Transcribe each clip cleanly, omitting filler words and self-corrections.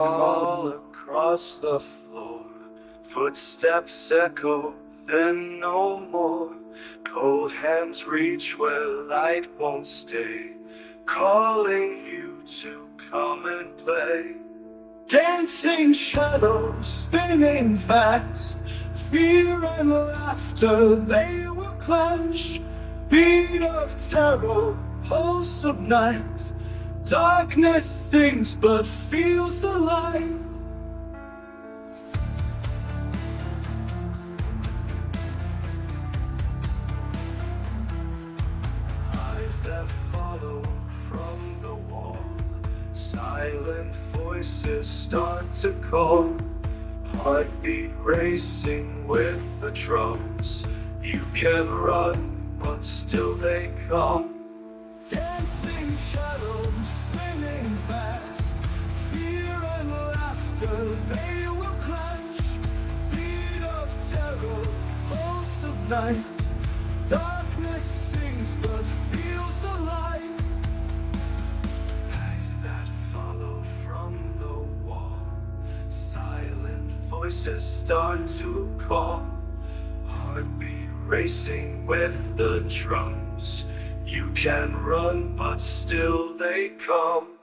all across the floor. Footsteps echo, then no more. Cold hands reach where light won't stay, calling you to come and play. Dancing shadows spinning fast, fear and laughter they will clash. Beat of terror, pulse of night. Darkness sings but feels alive. Eyes that follow from the wall. Silent voices start to call. Heartbeat racing with the drums. You can run, but still they come. Dancing shadows spinning fast. Fear and laughter, they will clash. Beat of terror, pulse of night. Darkness sings but feels alive. Eyes that follow from the wall. Silent voices start to call. Heartbeat racing with the drums. You can run, but still they come.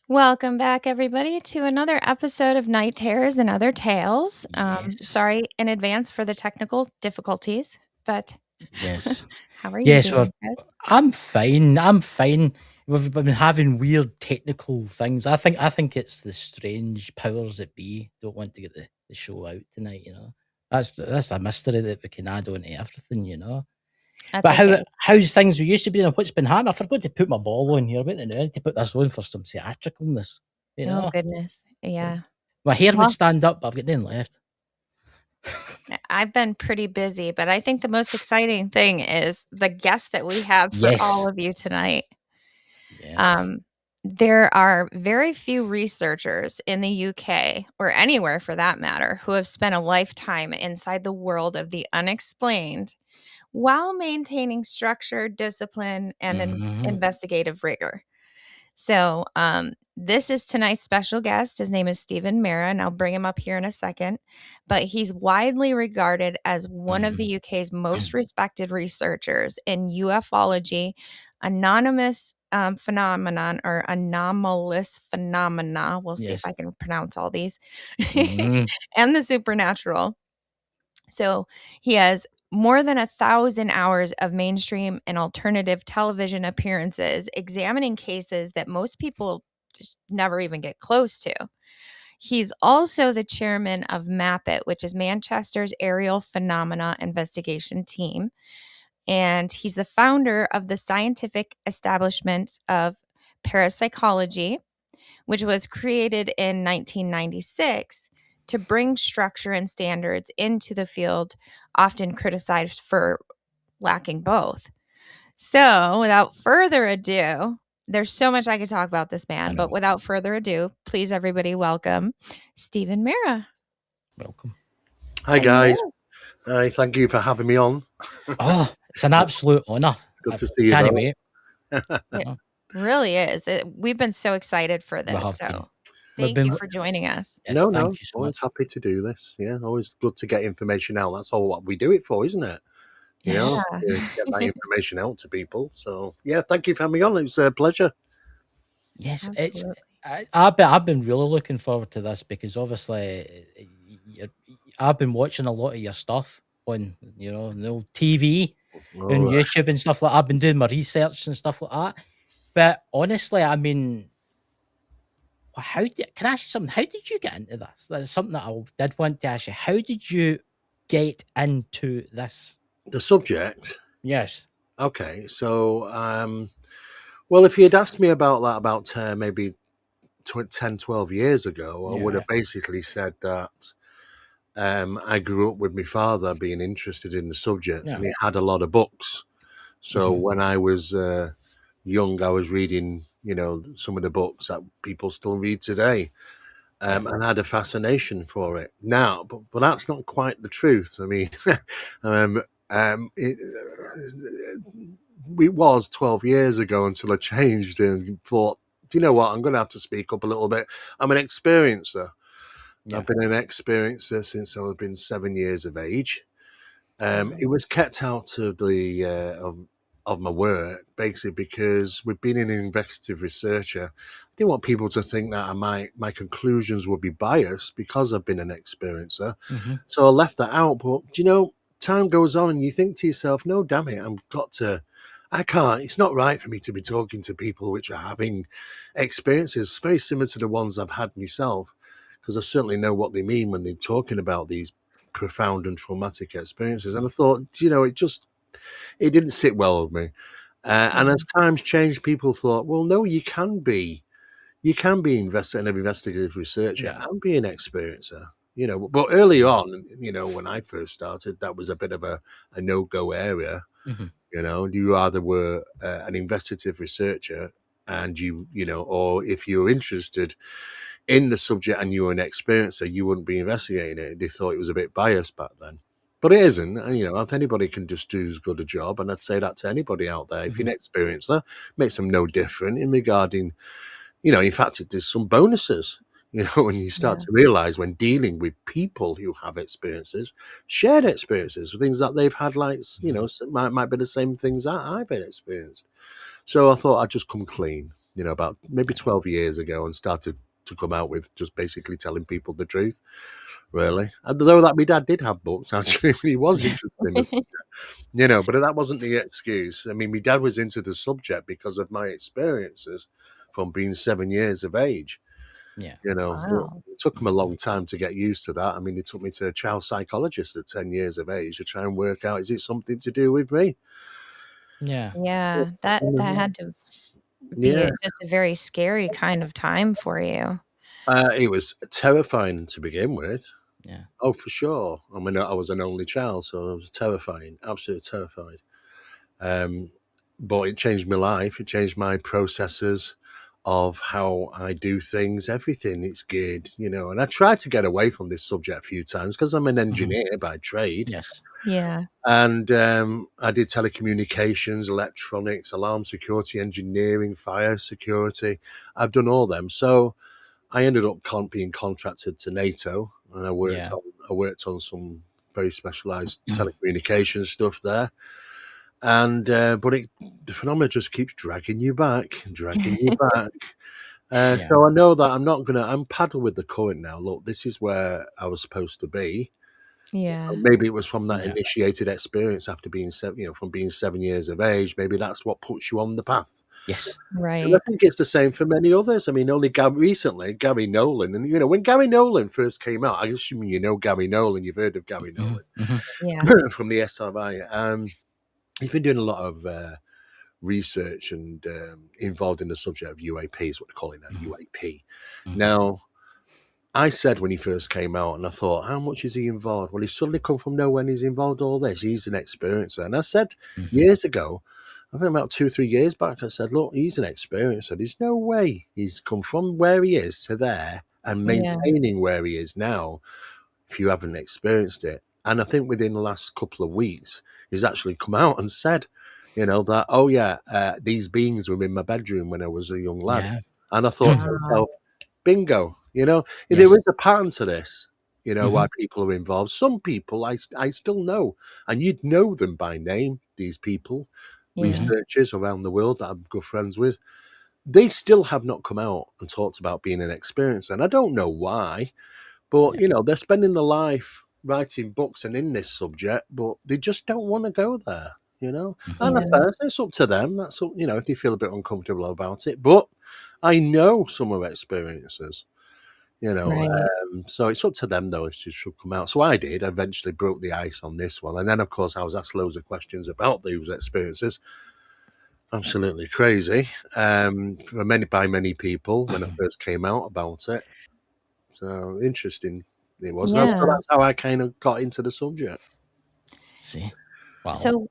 Welcome back, everybody, to another episode of Night Terrors and Other Tales. Yes. Sorry in advance for the technical difficulties, but Yes. how are you Yes, doing, Chris? I'm fine. We've been having weird technical things. I think it's the strange powers that be don't want to get the show out tonight, you know. That's a mystery that we can add on to everything. That's But okay. how's things we used to be and what's been happening? I forgot to put my ball on here. I need to put this on for some theatricalness, you Oh, know. goodness. Yeah. My hair Well, would stand up, but I've got nothing left. I've been pretty busy, but I think the most exciting thing is the guest that we have for all Yes. of you tonight. Yes. There are very few researchers in the UK, or anywhere for that matter, who have spent a lifetime inside the world of the unexplained while maintaining structure, discipline, and an Mhm. investigative rigor. So, this is tonight's special guest. His name is Stephen Mera, and I'll bring him up here in a second. But he's widely regarded as one of the UK's most respected researchers in ufology, anonymous phenomenon or anomalous phenomena. We'll see if Yes. I can pronounce all these, Mhm. and the supernatural. So he has more than 1,000 hours of mainstream and alternative television appearances examining cases that most people just never even get close to. He's also the chairman of MAPIT, which is Manchester's Aerial Phenomena Investigation Team. And he's the founder of the scientific establishment of parapsychology, which was created in 1996 to bring structure and standards into the field, often criticized for lacking both. So, without further ado, there's so much I could talk about this I man, know. but without further ado, please everybody welcome Stephen Mera. Welcome. Hi guys. Hello. Hi, thank you for having me on. Oh, it's an absolute honour. It's good I to see you can't both. wait. It Oh, really is. We've been so excited for we this. have been. So, We've thank you been. for joining us. Yes, No, thank you so always much. happy to do this. Yeah, always good to get information out. That's all what we do it for, isn't it? You Yes. know, to get that information out to people. So yeah, thank you for having me on. It was a pleasure. Yes, it's. Absolutely. I've been really looking forward to this because obviously, I've been watching a lot of your stuff on the old TV All and right. YouTube and stuff like. I've been doing my research and stuff like that. But honestly, I mean, can I ask you something? How did you get into this? That's something that I did want to ask you. How did you get into this? The subject. Yes. Okay, so well, if you had asked me about that about maybe 10, 12 years ago, I would Yeah. have basically said that I grew up with my father being interested in the subject, Yeah. and he had a lot of books. So Mhm. when I was young, I was reading, some of the books that people still read today, Yeah. and had a fascination for it. Now, but that's not quite the truth. I mean, um, it was 12 years ago until I changed and thought do you know what? I'm going to have to speak up a little bit. I'm an experiencer. Yeah. I've been an experiencer since I've been 7 years of age. Mhm. It was kept out of the of my work basically because we've been an investigative researcher. I didn't want people to think that my conclusions would be biased because I've been an experiencer. Mhm. So I left that out. But you know, time goes on, and you think to yourself, "No, damn it, I've got to. I can't. It's not right for me to be talking to people which are having experiences very similar to the ones I've had myself, because I certainly know what they mean when they're talking about these profound and traumatic experiences." And I thought, you know, it didn't sit well with me. And as times changed, people thought, well, no, you can be an investigative researcher Yeah. and be an experiencer. You know, but early on, you know, when I first started, that was a bit of a no-go area. Mhm. You know, you either were an investigative researcher and you know, or if you're interested in the subject and you were an experiencer, you wouldn't be investigating it. They thought it was a bit biased back then. But it isn't. And, you know, if anybody can just do as good a job, and I'd say that to anybody out there, if you're an experiencer, makes them no different in regarding, you know, in fact, there's some bonuses, you know, when you start Yeah. to realize when dealing with people who have experiences, shared experiences, things that they've had, like, you know, might be the same things that I've been experienced. So I thought I'd just come clean, you know, about maybe 12 years ago and started to come out with just basically telling people the truth, really. And though that my dad did have books, actually, when he was interested in the subject, you know, but that wasn't the excuse. I mean, my dad was into the subject because of my experiences from being 7 years of age, Yeah. you know. But Wow. it took him a long time to get used to that. I mean, it took me to a child psychologist at 10 years of age to try and work out, is it something to do with me? Yeah. Yeah, that had to be Yeah. just a very scary kind of time for you. It was terrifying to begin with. Yeah. Oh, for sure. I mean, I was an only child, so it was terrifying, absolutely terrified. Um, but it changed my life. It changed my processes of how I do things, everything. It's geared, you know. And I tried to get away from this subject a few times because I'm an engineer by trade. Yes. Yeah. And I did telecommunications, electronics, alarm security, engineering, fire security. I've done all them. So I ended up being contracted to NATO, and Yeah. I worked on some very specialized telecommunications stuff there. And but the phenomenon just keeps dragging you back, dragging you back. Yeah. So I know that I'm paddle with the current now. Look, this is where I was supposed to be. Yeah. Maybe it was from that Yeah. initiated experience after being from being 7 years of age. Maybe that's what puts you on the path. Yes. And I Right. think it's the same for many others. I mean, only recently, Gary Nolan, and you know, when Gary Nolan first came out, I assume you know Gary Nolan, you've heard of Gary Mhm. Nolan Mhm. Yeah. from the SRI. He's been doing a lot of research and involved in the subject of UAP, is what they call it now, Mhm. UAP. Mhm. Now, I said when he first came out, and I thought, how much is he involved? Well, he's suddenly come from nowhere and he's involved all this. He's an experiencer. And I said Mhm. years ago, I think about 2, 3 years back, I said, look, he's an experiencer. There's no way he's come from where he is to there and Yeah. maintaining where he is now if you haven't experienced it. And I think within the last couple of weeks, he's actually come out and said, you know, that, oh, yeah, these beings were in my bedroom when I was a young lad. Yeah. And I thought to Wow. myself, bingo, you know, there Yes. is a pattern to this, you know, why Mhm. people are involved. Some people I still know, and you'd know them by name, these people, Yeah. Mhm. researchers around the world that I'm good friends with. They still have not come out and talked about being an experiencer. And I don't know why, but, Yeah. you know, they're spending their life writing books and in this subject, but they just don't want to go there, you know. And Mhm. Yeah. at first, it's up to them. That's up, you know, if they feel a bit uncomfortable about it. But I know some of experiences, you know. Right. So it's up to them, though, if it should come out. So I did. I eventually broke the ice on this one. And then, of course, I was asked loads of questions about those experiences. Absolutely crazy. For by many people when I first came out about it. So interesting it was. So Yeah. that's how I kind of got into the subject. See? Wow. So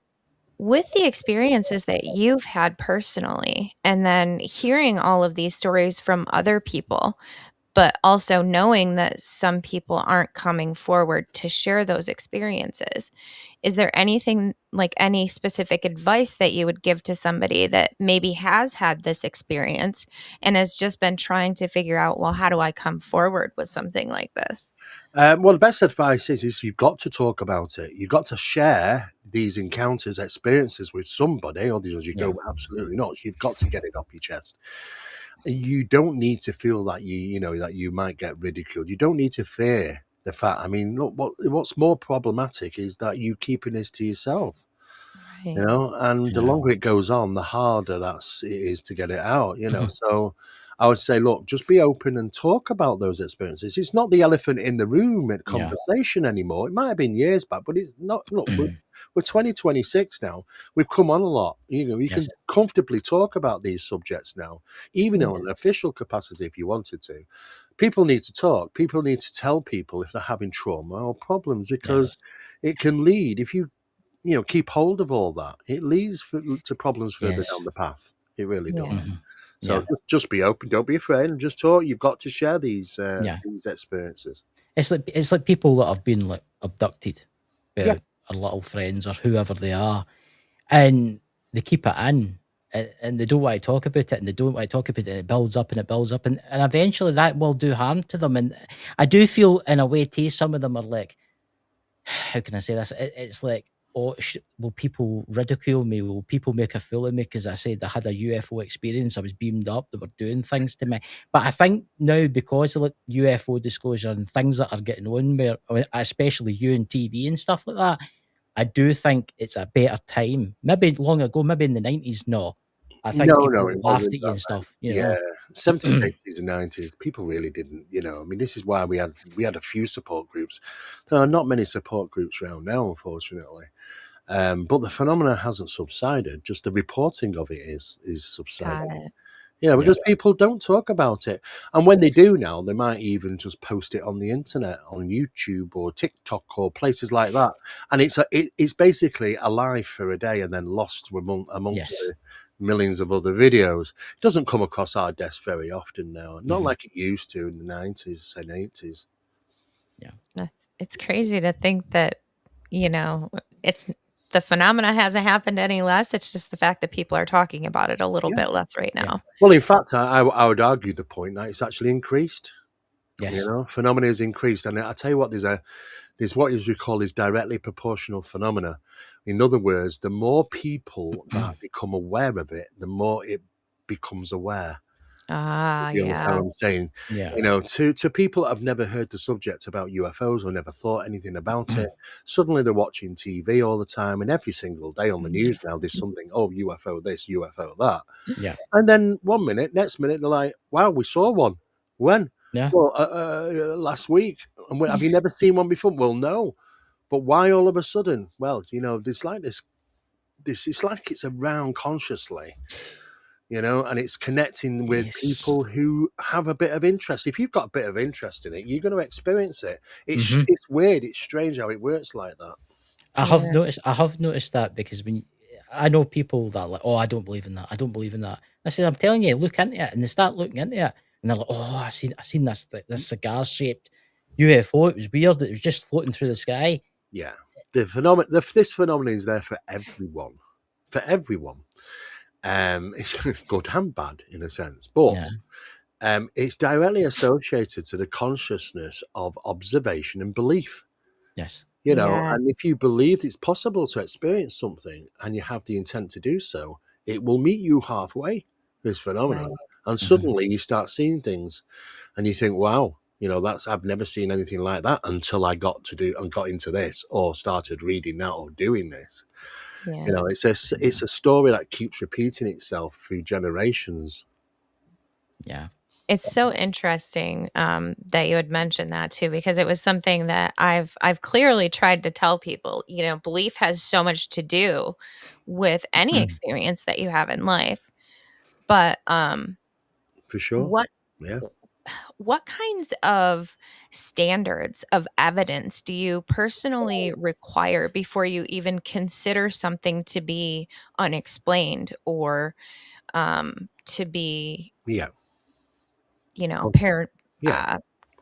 with the experiences that you've had personally, and then hearing all of these stories from other people, but also knowing that some people aren't coming forward to share those experiences. Is there anything, like any specific advice that you would give to somebody that maybe has had this experience and has just been trying to figure out, well, how do I come forward with something like this? Well, the best advice is you've got to talk about it. You've got to share these encounters, experiences with somebody, otherwise you Yeah. go absolutely nuts. You've got to get it off your chest. You don't need to feel that that you might get ridiculed. You don't need to fear the fact. I mean, look, what's more problematic is that you keeping this to yourself. Right. And the Yeah. longer it goes on, the harder it is to get it out. So I would say, look, just be open and talk about those experiences. It's not the elephant in the room at Yeah. conversation anymore. It might have been years back, but it's not. Look, we're 2026 now. We've come on a lot. You Yes. can comfortably talk about these subjects now, even in an official capacity if you wanted to. People need to talk. People need to tell people if they're having trauma or problems, because Yes. it can lead, if you keep hold of all that, it leads to problems further down Yes. the path. It really does. Yeah. Mhm. So Yeah. just be open. Don't be afraid, and just talk. You've got to share these Yeah. experiences. It's like people that have been like abducted Yeah. by our little friends or whoever they are, and they keep it in, and they don't want to talk about it, and they don't want to talk about it. And it builds up and it builds up, and eventually that will do harm to them. And I do feel, in a way, too, some of them are like, how can I say this? It's like, oh, will people ridicule me? Will people make a fool of me because I said I had a UFO experience? I was beamed up. They were doing things to me. But I think now, because of like UFO disclosure and things that are getting on, where especially you and TV and stuff like that, I do think it's a better time. Maybe long ago, maybe in the 90s, no. I think No, people it laughed wasn't at you that and then. stuff, you Yeah, know. 70s, 80s, and 90s. People really didn't. I mean, this is why we had a few support groups. There are not many support groups around now, unfortunately. But the phenomena hasn't subsided. Just the reporting of it is subsiding. Got it. Yeah. Because people don't talk about it. And when they do now, they might even just post it on the internet, on YouTube or TikTok or places like that. And it's basically alive for a day and then lost amongst Yes. the millions of other videos. It doesn't come across our desk very often now. Not Mhm. like it used to in the 90s and 80s. It's crazy to think that, it's the phenomena hasn't happened any less. It's just the fact that people are talking about it a little Yeah. bit less right Yeah. now. Well, in fact, I would argue the point that it's actually increased. Yes. Phenomena has increased. And I tell you what, there's what is we call is directly proportional phenomena. In other words, the more people that become aware of it, the more it becomes aware. You understand Yeah. what I'm saying? Yeah. To people that have never heard the subject about UFOs or never thought anything about it, suddenly they're watching TV all the time, and every single day on the news now there's something, UFO this, UFO that. Yeah. And then next minute they're like, wow, we saw one. When? Yeah. Well, last week. And have you never seen one before? Well, no. But why all of a sudden? Well, there's like this. It's like it's around consciously, and it's connecting with Yes. people who have a bit of interest. If you've got a bit of interest in it, you're going to experience it. It's Mhm. it's weird. It's strange how it works like that. I Yeah. have noticed that, because when I know people that are like, oh, I don't believe in that. I don't believe in that. I said, I'm telling you, look into it, and they start looking into it, and they're like, oh, I seen this cigar shaped UFO. It was weird. It was just floating through the sky. Yeah, this phenomenon is there for everyone. For everyone. It's good and bad in a sense, but Yeah. it's directly associated to the consciousness of observation and belief. Yes. And Yes. if you believe it's possible to experience something and you have the intent to do so, it will meet you halfway, this phenomenon. Right. And Mhm. suddenly you start seeing things and you think, wow, I've never seen anything like that until I got into this or started reading that or doing this. Yeah. It's a story that keeps repeating itself through generations. Yeah. It's so interesting that you had mentioned that too, because it was something that I've clearly tried to tell people. Belief has so much to do with any experience that you have in life. But For sure. what Yeah. what kinds of standards of evidence do you personally require before you even consider something to be unexplained or to be, Yeah. you know, Yeah.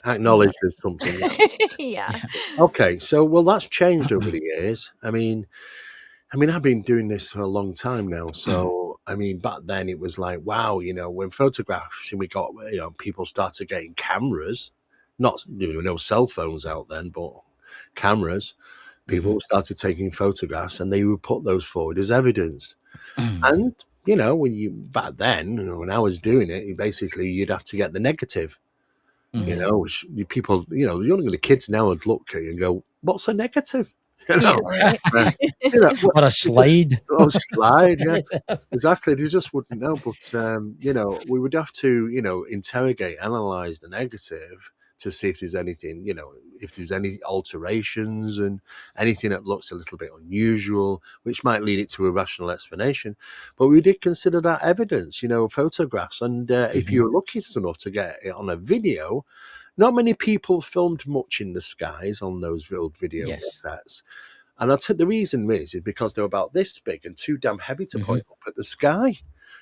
Acknowledged as something. Yeah. Yeah. Okay. So, well, that's changed over the years. I mean, I've been doing this for a long time now. So, I mean, back then it was like, wow, when photographs and we got, people started getting cameras, not, there were no cell phones out then, but cameras. People started taking photographs and they would put those forward as evidence. And, back then, when I was doing it, you'd have to get the negative. Which people, the kids now would look at you and go, "What's a negative?" Yeah, right. What a slide. Oh, slide, yeah, exactly. They just wouldn't know. But we would have to, interrogate, analyze the negative to see if there's anything, if there's any alterations and anything that looks a little bit unusual, which might lead it to a rational explanation. But we did consider that evidence, photographs. And if you were lucky enough to get it on a video, not many people filmed much in the skies on those old video sets. And I'll tell you, the reason is because they're about this big and too damn heavy to point up at the sky.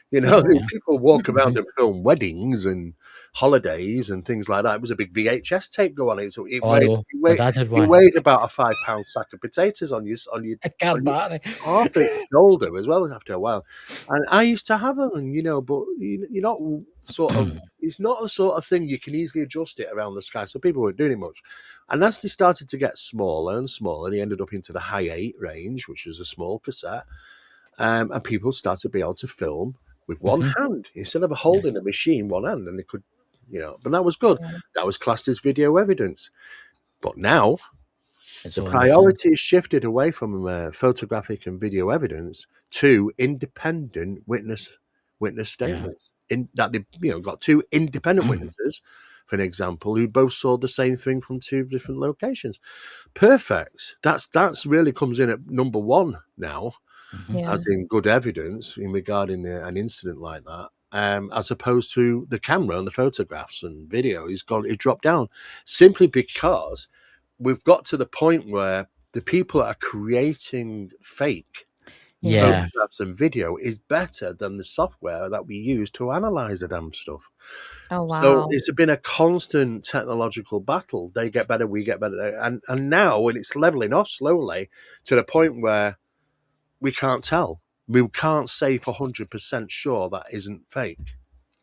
People walk around and film weddings and holidays and things like that. It was a big VHS tape go on it. So it weighed about a 5-pound sack of potatoes on your half its shoulder as well after a while. And I used to have them, and but you're not sort of, it's not a sort of thing you can easily adjust it around the sky. So people weren't doing it much. And as they started to get smaller and smaller, they ended up into the high 8 range, which was a small cassette. And people started to be able to film with one hand instead of holding the machine one hand, and they could, but that was good. That was classed as video evidence. But now the priority is shifted away from photographic and video evidence to independent witness statements. In that they got 2 independent witnesses, for an example, who both saw the same thing from 2 different locations. Perfect. That's really comes in at number 1 now. As in good evidence in regarding an incident like that, as opposed to the camera and the photographs and video. It dropped down simply because we've got to the point where the people that are creating fake photographs and video is better than the software that we use to analyze the damn stuff. Oh, wow. So it's been a constant technological battle. They get better, we get better, and now when it's leveling off slowly to the point where we can't tell. We can't say for 100% sure that isn't fake.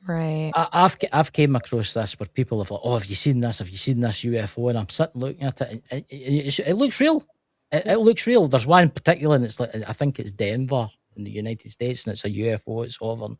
Right. I've came across this where people have like, "Oh, have you seen this? Have you seen this UFO?" And I'm sitting looking at it, and it looks real. It looks real. There's one in particular, and it's like, I think it's Denver in the United States, and it's a UFO. It's hovering,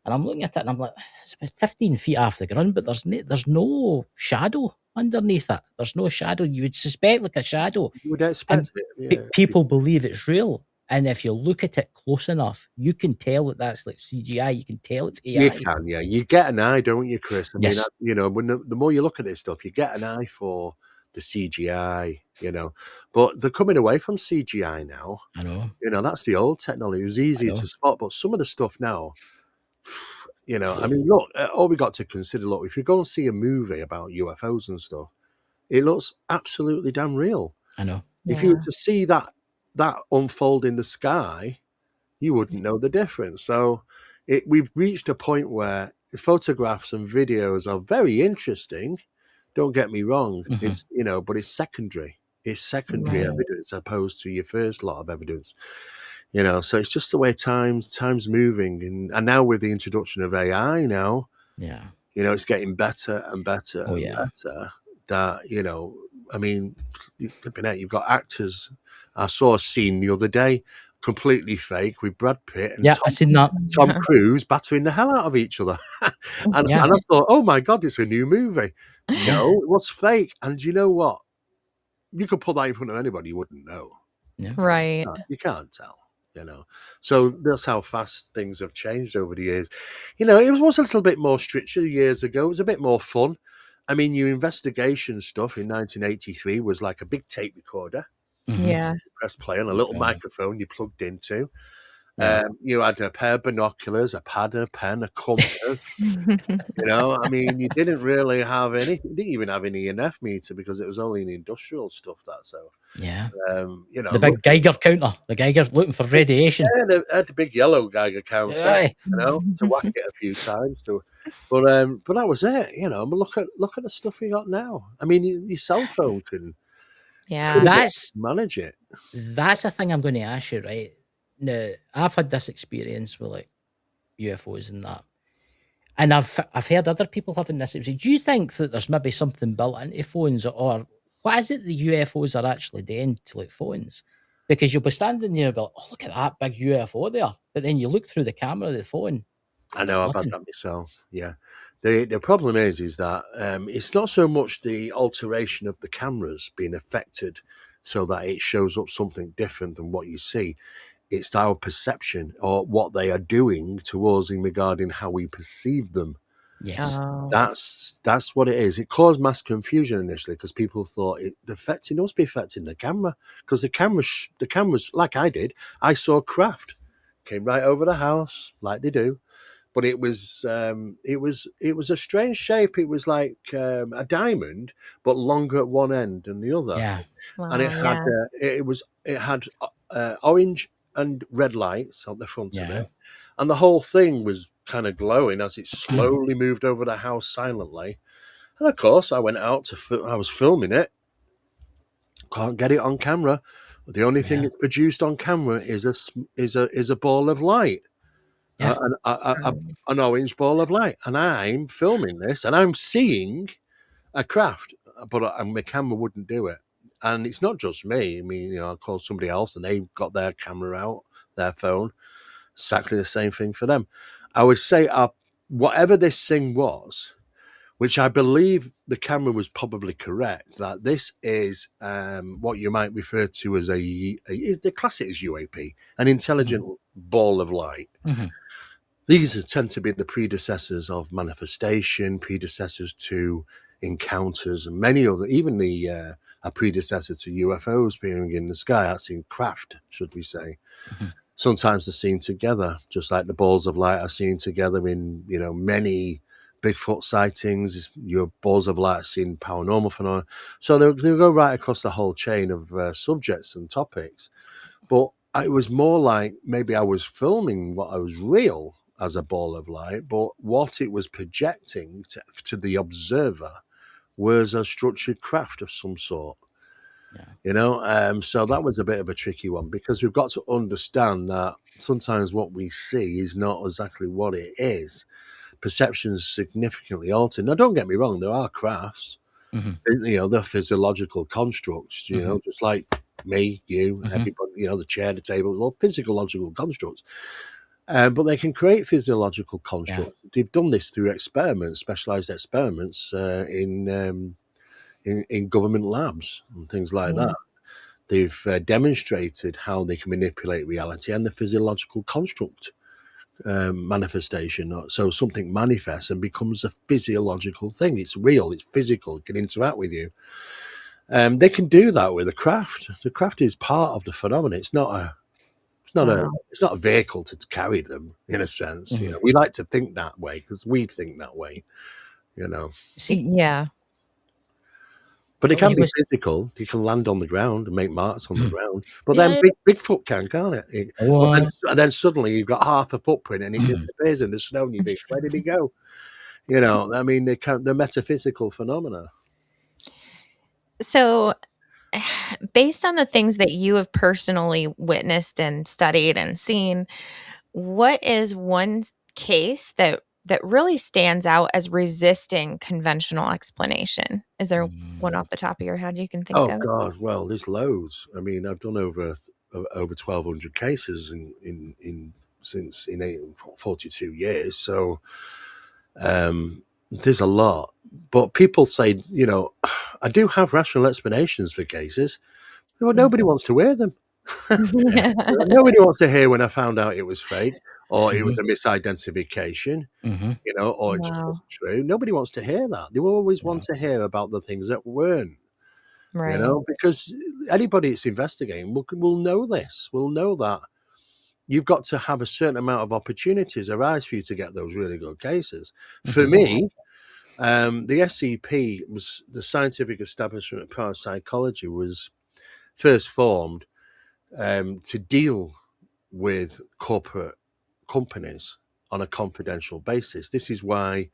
and I'm looking at it, and I'm like, it's about 15 feet off the ground, but there's no shadow underneath it. There's no shadow. You would suspect like a shadow. You would expect it. Yeah. People believe it's real. And if you look at it close enough, you can tell that that's like CGI. You can tell it's AI. You can, yeah. You get an eye, don't you, Chris? I mean, when the more you look at this stuff, you get an eye for the CGI, But they're coming away from CGI now. I know. That's the old technology. It was easy to spot, but some of the stuff now, I mean, look, all we got to consider, look, if you go and see a movie about UFOs and stuff, it looks absolutely damn real. I know. If you were to see that unfold in the sky, you wouldn't know the difference. So we've reached a point where photographs and videos are very interesting. Don't get me wrong. It's but it's secondary. It's secondary evidence opposed to your first lot of evidence. So it's just the way time's moving, and now with the introduction of AI now, it's getting better and better and better. That I mean, you've got actors. I saw a scene the other day, completely fake, with Brad Pitt and I seen that. Tom Cruise battering the hell out of each other. and I thought, oh my God, it's a new movie. No, it was fake. And you know what? You could put that in front of anybody, you wouldn't know. Yeah. Right. You can't tell. So that's how fast things have changed over the years. It was a little bit more stricter years ago. It was a bit more fun. I mean, your investigation stuff in 1983 was like a big tape recorder. Yeah. You press play on a little microphone you plugged into, Yeah. You had a pair of binoculars, a pad, a pen, a compass. I mean, you didn't really have any. You didn't even have an EMF meter because it was only in industrial stuff. Yeah. The Look, big Geiger counter. The Geiger looking for radiation. yeah, they had the big yellow Geiger counter, Aye. to whack it a few times. But that was it. But look at the stuff we got now. I mean, your cell phone can Yeah. pretty much That's manage it. that's a thing I'm going to ask you, right? Now, I've had this experience with like UFOs and that, and I've heard other people having this. Do you think that there's maybe something built into phones, or what is it the UFOs are actually doing to like phones? Because you'll be standing there and be like, "Oh, look at that big UFO there," but then you look through the camera of the phone, I and there's know I've had nothing. that myself. Yeah. The problem is that it's not so much the alteration of the cameras being affected so that it shows up something different than what you see. It's our perception or what they are doing to us in regarding how we perceive them. Yes. Oh. That's what it is. It caused mass confusion initially because people thought it must be affecting the camera because the cameras like I did. I saw craft came right over the house like they do, but it was a strange shape. It was like a diamond, but longer at one end than the other, Yeah. and it Wow. had Yeah. it had orange and red lights on the front of Yeah. it, and the whole thing was kind of glowing as it slowly moved over the house silently. And of course, I went out I was filming it. Can't get it on camera. The only thing Yeah. it's produced on camera is a ball of light. Yeah. An orange ball of light, and I'm filming this, and I'm seeing a craft, but my camera wouldn't do it. And it's not just me. I mean, I called somebody else, and they got their camera out, their phone. Exactly the same thing for them. I would say, whatever this thing was, which I believe the camera was probably correct, that this is what you might refer to as the classic is UAP, an intelligent ball of light. Mhm. These tend to be the predecessors of manifestation, predecessors to encounters, and many other, even a predecessor to UFOs appearing in the sky. That's in craft, should we say. Mhm. Sometimes they're seen together, just like the balls of light are seen together in, many Bigfoot sightings. Your balls of light are seen in paranormal phenomena. So they'll go right across the whole chain of subjects and topics. But it was more like maybe I was filming what I was real as a ball of light, but what it was projecting to the observer was a structured craft of some sort. Yeah. So that was a bit of a tricky one because we've got to understand that sometimes what we see is not exactly what it is. Perception's significantly altered. Now, don't get me wrong, there are crafts, Mhm. they're physiological constructs, Mhm. just like me, you, Mhm. everybody, the chair, the table, all physiological constructs. But they can create physiological Yeah. constructs. They've done this through experiments, specialized experiments in government labs and things like Yeah. that. They've demonstrated how they can manipulate reality and the physiological construct manifestation. So something manifests and becomes a physiological thing. It's real. It's physical. It can interact with you. They can do that with a craft. The craft is part of the phenomenon. It's not a Wow. vehicle to carry them in a sense. Mhm. We like to think that way because we think that way. See, Yeah. But it when can you be was physical. You can land on the ground and make marks on the ground. But then Yeah. Bigfoot can't it? But oh, and then suddenly you've got half a footprint and it disappears in the snow and you think, where did it go? I mean, they're metaphysical phenomena. So, based on the things that you have personally witnessed and studied and seen, what is one case that really stands out as resisting conventional explanation? Is there one off the top of your head you can think Oh of? God, well, there's loads. I mean, I've done over 1,200 cases in 42 years. So there's a lot. But people say, I do have rational explanations for cases. Well, nobody wants to hear them. Nobody wants to hear when I found out it was fake or it was Mhm. a misidentification, Mhm. or it just Wow. wasn't true. Nobody wants to hear that. They always Yeah. want to hear about the things that weren't, Right. because anybody that's investigating will know this, will know that you've got to have a certain amount of opportunities arise for you to get those really good cases. For me, the SCP was the Scientific Establishment of Parapsychology was first formed to deal with corporate companies on a confidential basis. This is why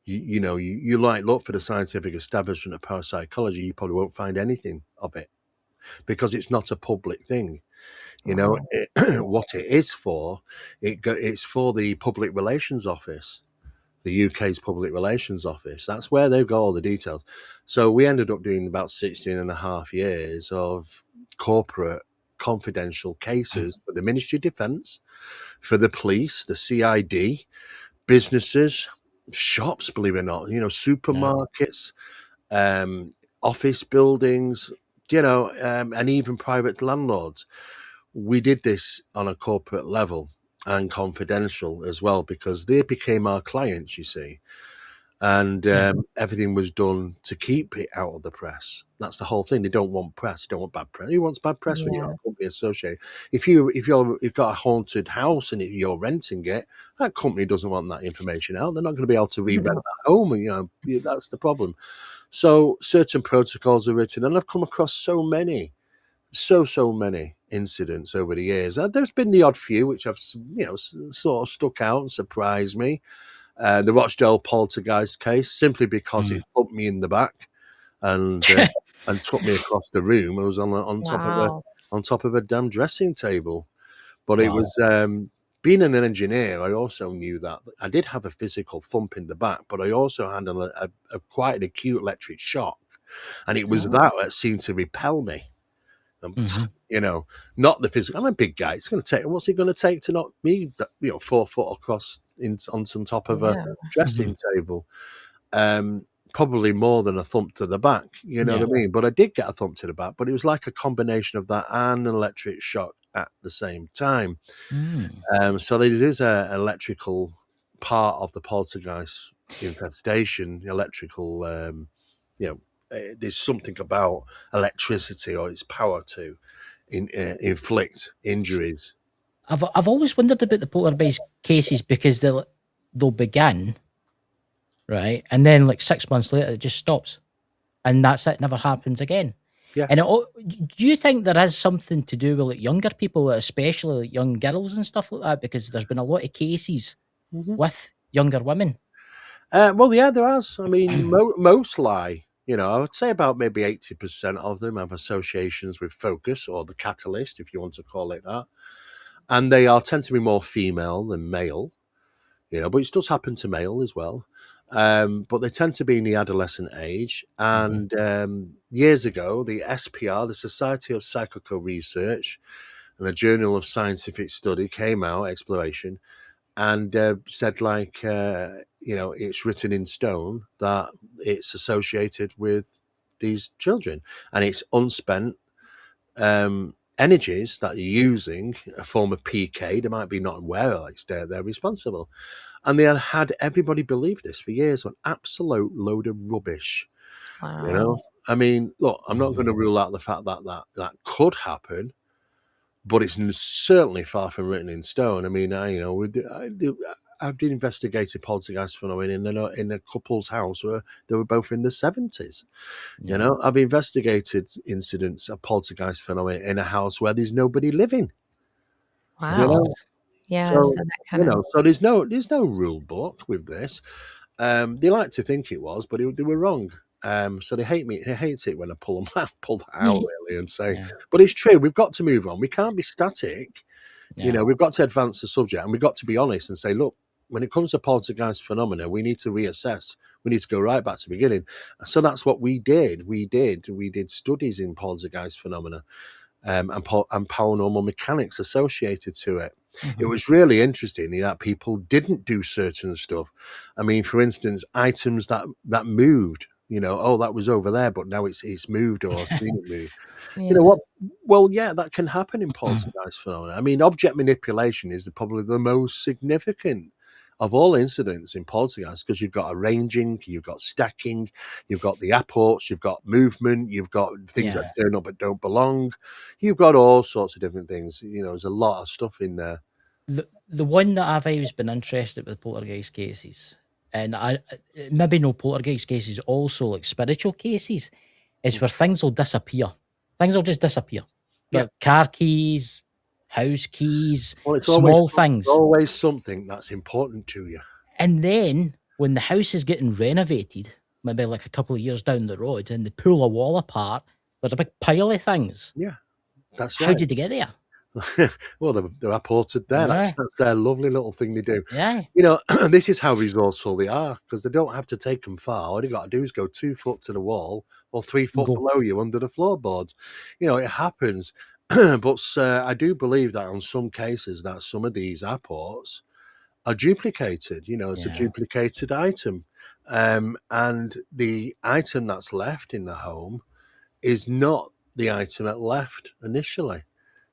you might look for the Scientific Establishment of Parapsychology, you probably won't find anything of it because it's not a public thing. What it is for, it's for the Public Relations Office, the UK's Public Relations Office. That's where they've got all the details. So we ended up doing about 16 and a half years of corporate confidential cases for the Ministry of Defence, for the police, the CID, businesses, shops, believe it or not, supermarkets, office buildings, and even private landlords. We did this on a corporate level and confidential as well because they became our clients, you see. And everything was done to keep it out of the press. That's the whole thing. They don't want press. They don't want bad press. Who wants bad press when you're a company associated? If you've got a haunted house and you're renting it, that company doesn't want that information out. They're not going to be able to re-rent that home. And, that's the problem. So certain protocols are written, and I've come across so many incidents over the years. There's been the odd few which have sort of stuck out and surprised me. The Rochdale poltergeist case, simply because it thumped me in the back and took me across the room. I was on top of a damn dressing table. But it was being an engineer. I also knew that I did have a physical thump in the back, but I also had a quite an acute electric shock, and it was that seemed to repel me. Not the physical. I'm a big guy. It's going to take. What's it going to take to knock me, 4 foot across on top of a dressing table? Probably more than a thump to the back. You know what I mean? But I did get a thump to the back. But it was like a combination of that and an electric shock at the same time. So there is an electrical part of the poltergeist infestation. Electrical, there's something about electricity or its power to inflict injuries. I've always wondered about the poltergeist cases because they'll begin, right, and then like 6 months later it just stops, and that's it. Never happens again. Yeah. And do you think there is something to do with like younger people, especially like young girls and stuff like that? Because there's been a lot of cases with younger women. Well, yeah, there has. I mean, most lie. I would say about maybe 80% of them have associations with Focus or the Catalyst, if you want to call it that. And they tend to be more female than male, but it does happen to male as well. But they tend to be in the adolescent age. And years ago, the SPR, the Society of Psychical Research, and the Journal of Scientific Study came out, Exploration, and said it's written in stone that it's associated with these children, and it's unspent energies that you're using, a form of PK. They might be not aware of it. They're responsible. And they had everybody believe this for years, an absolute load of rubbish. Wow. I mean, look, I'm not going to rule out the fact that could happen, but it's certainly far from written in stone. I mean, I've investigated poltergeist phenomena in a couple's house where they were both in the 70s. I've investigated incidents of poltergeist phenomena in a house where there's nobody living. Wow. Yeah. So, that kind of. so there's no rule book with this. They like to think it was, but they were wrong. So they hate me. They hate it when I pull that out really and say, but it's true. We've got to move on. We can't be static. We've got to advance the subject, and we've got to be honest and say, look, when it comes to poltergeist phenomena, we need to reassess. We need to go right back to the beginning. So that's what we did. We did studies in poltergeist phenomena and paranormal mechanics associated to it. It was really interesting that people didn't do certain stuff. I mean, for instance, items that moved. That was over there, but now it's moved or it's been moved. You know what? Well, yeah, that can happen in poltergeist phenomena. I mean, object manipulation is probably the most significant of all incidents in poltergeist, because you've got arranging, you've got stacking, you've got the apports, you've got movement, you've got things that turn up but don't belong. You've got all sorts of different things. There's a lot of stuff in there. the one that I've always been interested with poltergeist cases, and I maybe no poltergeist cases, also like spiritual cases, is where things will disappear. Things will just disappear. Yeah. Like car keys, house keys, Well, it's small things. always something that's important to you. And then when the house is getting renovated, maybe like a couple of years down the road, and they pull a wall apart, there's a big pile of things. Yeah, that's How right. did they get there? Well, they're apported there. Yeah. That's their lovely little thing they do. Yeah. You know, this is how resourceful they are, because they don't have to take them far. All you got to do is go 2 foot to the wall or 3 foot Go. below you under the floorboards. You know, it happens. But I do believe that on some cases that some of these apports are duplicated. You know, it's a Yeah. duplicated item. And the item that's left in the home is not the item that left initially.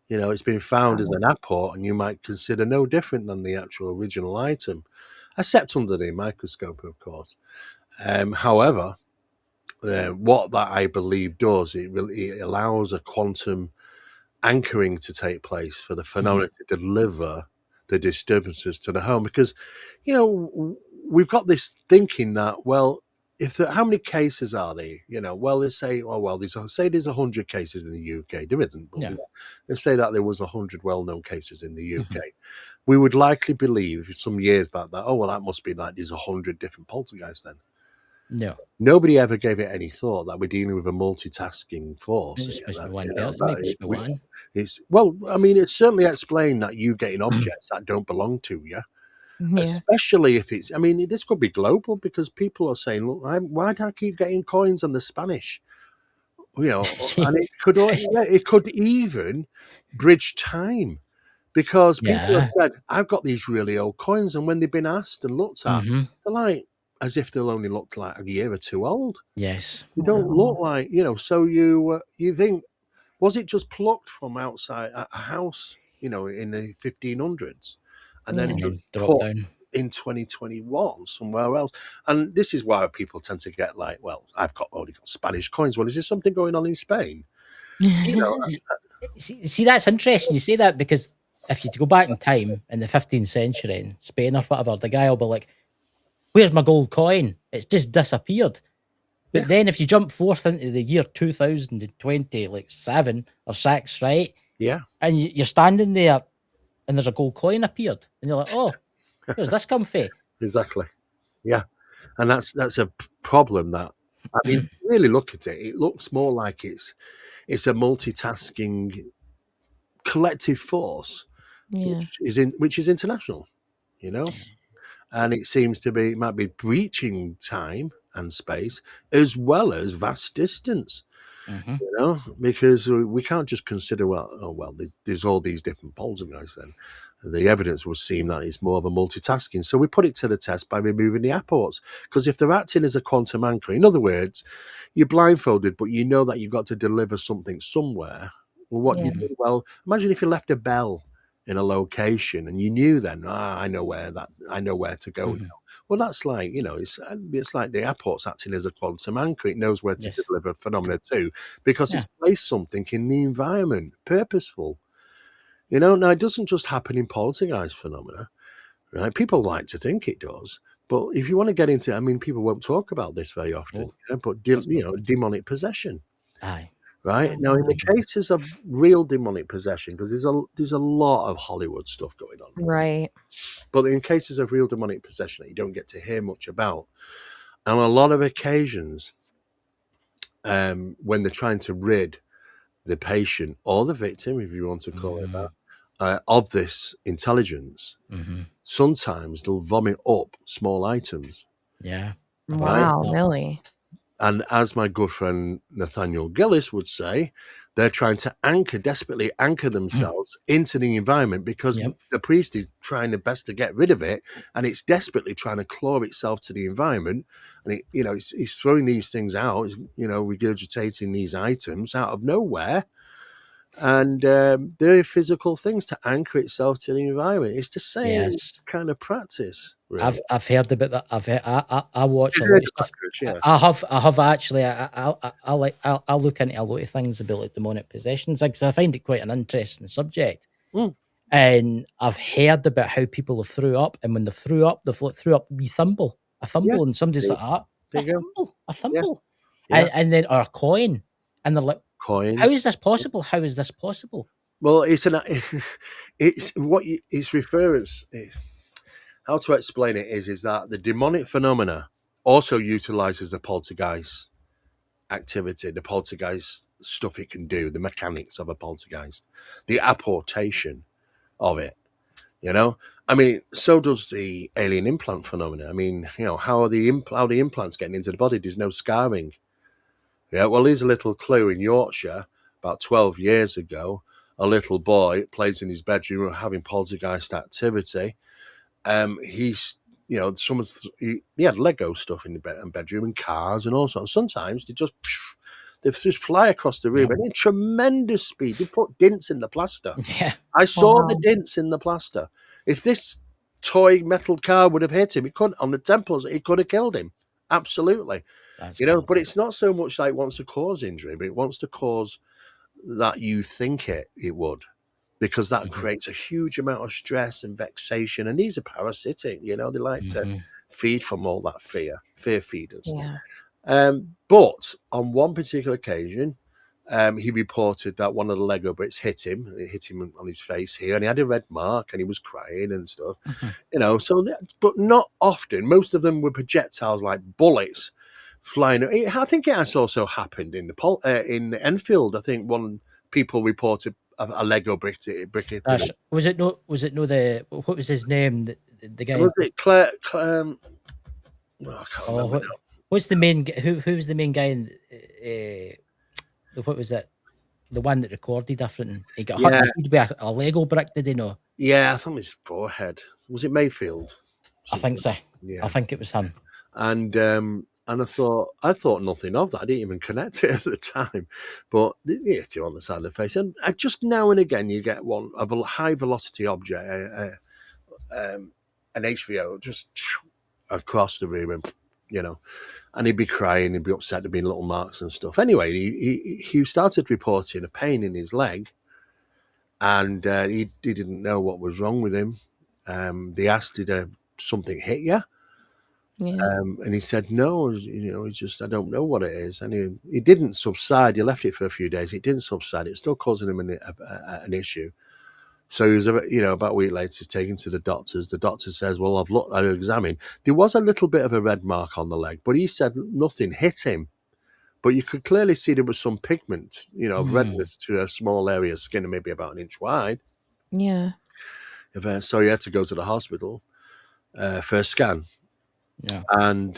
You know, it's been found as an apport, and you might consider no different than the actual original item, except under the microscope, of course. However, what that I believe does, it allows a quantum anchoring to take place for the phenomena to deliver the disturbances to the home. Because, you know, we've got this thinking that, well, how many cases are there? You know, well, let's say, oh, well, there's 100 cases in the UK. There isn't, but Yeah. let's say that there was 100 well-known cases in the UK. We would likely believe some years back that, oh, well, that must be like there's 100 different poltergeists then. No. Nobody ever gave it any thought that we're dealing with a multitasking force. It's supposed to be one. You know, It might just be one. it's, well, I mean, it's certainly explained that you getting objects that don't belong to you. Yeah. Especially if it's, I mean, this could be global, because people are saying, look, why do I keep getting coins on the Spanish? You know, and it could even bridge time, because people have said, I've got these really old coins, and when they've been asked and looked at, they're like, as if they'll only look like a year or two old. Yes. They don't look like, you know, so you think, was it just plucked from outside a house, you know, in the 1500s, and then just drop put down in 2021 somewhere else? And this is why people tend to get like, well, I've only got Spanish coins. Well, is there something going on in Spain? You know, see, that's interesting. You say that, because if you go back in time in the 15th century in Spain or whatever, the guy will be like, where's my gold coin? It's just disappeared. But then if you jump forth into the year 2020, like 7 or 6, right? Yeah. And you're standing there and there's a gold coin appeared. And you're like, oh, where's this come from? Exactly. Yeah. And that's a problem that, I mean, really look at it. It looks more like it's a multitasking collective force, which is international, you know, and it seems to be, it might be breaching time and space as well as vast distance. You know, because we can't just consider, well, there's all these different poltergeists. Then the evidence would seem that it's more of a multitasking. So we put it to the test by removing the apports, because if they're acting as a quantum anchor, in other words, you're blindfolded, but you know that you've got to deliver something somewhere. Well, what do you do? Well, imagine if you left a bell in a location and you knew then, I know where to go now. Well, that's like, you know, it's like the apport's acting as a quantum anchor. It knows where to deliver phenomena to, because it's placed something in the environment, purposeful. You know, now it doesn't just happen in poltergeist phenomena, right? People like to think it does, but if you want to get into, I mean, people won't talk about this very often, but demonic possession. Aye. Right now, in the cases of real demonic possession, because there's a lot of Hollywood stuff going on, Right. but in cases of real demonic possession that you don't get to hear much about, on a lot of occasions, when they're trying to rid the patient or the victim, if you want to call it that, of this intelligence, sometimes they'll vomit up small items. Yeah. Wow, really? And as my good friend Nathaniel Gillis would say, they're trying to desperately anchor themselves into the environment, because the priest is trying the best to get rid of it, and it's desperately trying to claw itself to the environment. And it, you know, it's throwing these things out, you know, regurgitating these items out of nowhere. And they're physical things to anchor itself to the environment. It's the same kind of practice. Really. I've heard about that. I watch a lot of stuff. I have actually. I'll look into a lot of things about like demonic possessions, because I find it quite an interesting subject. And I've heard about how people have threw up, and when they threw up, they've threw up a thimble, Yeah. and somebody's There- like, there you go. a thimble, Yeah. and then or a coin, and they're like, how Coins. is this possible? How is this possible? Well, it's it's referring. How to explain it is that the demonic phenomena also utilizes the poltergeist activity, the poltergeist stuff it can do, the mechanics of a poltergeist, the apportation of it. You know, I mean, so does the alien implant phenomena. I mean, you know, how are the implants getting into the body? There's no scarring. Yeah, well, here's a little clue. In Yorkshire, about 12 years ago, a little boy plays in his bedroom having poltergeist activity. He's, you know, he had Lego stuff in the bedroom and cars and all sorts. Sometimes they just fly across the room and in tremendous speed. They put dints in the plaster. Yeah, I saw the Wow. dints in the plaster. If this toy metal car would have hit him, it could on the temples. It could have killed him. Absolutely. that's You know, crazy. but it's not so much like it wants to cause injury, but it wants to cause that you think it would, because that creates a huge amount of stress and vexation. And these are parasitic, you know, they like to feed from all that fear feeders. Yeah. But on one particular occasion, he reported that one of the Lego bricks hit him. It hit him on his face here, and he had a red mark, and he was crying and stuff. You know, so but not often. Most of them were projectiles like bullets flying. I think it has also happened in in Enfield. I think people reported a Lego brick hitting him. Was it no the what was his name? The guy. Was it Claire? I can't remember now. What's the main? Who was the main guy in? What was it? The one that recorded everything. He got hit with a Lego brick. Did he know? Yeah, I thought his forehead. Was it Mayfield? I think so. Yeah, I think it was him. and I thought nothing of that. I didn't even connect it at the time, but it hit you on the side of the face, and just now and again you get one of a high velocity object, an HVO, just across the room, and you know, and he'd be crying, he'd be upset, there'd be little marks and stuff. Anyway, he started reporting a pain in his leg, and he didn't know what was wrong with him. They asked, "Did something hit you?" Yeah. And he said, "No, you know, it's just I don't know what it is." And he didn't subside. He left it for a few days. It didn't subside. It's still causing him an issue. So he was, about a week later, he's taken to the doctors. The doctor says, "Well, I've examined. There was a little bit of a red mark on the leg, but he said nothing hit him. But you could clearly see there was some pigment, you know, of redness to a small area of skin, maybe about an inch wide." Yeah. So he had to go to the hospital for a scan. Yeah. And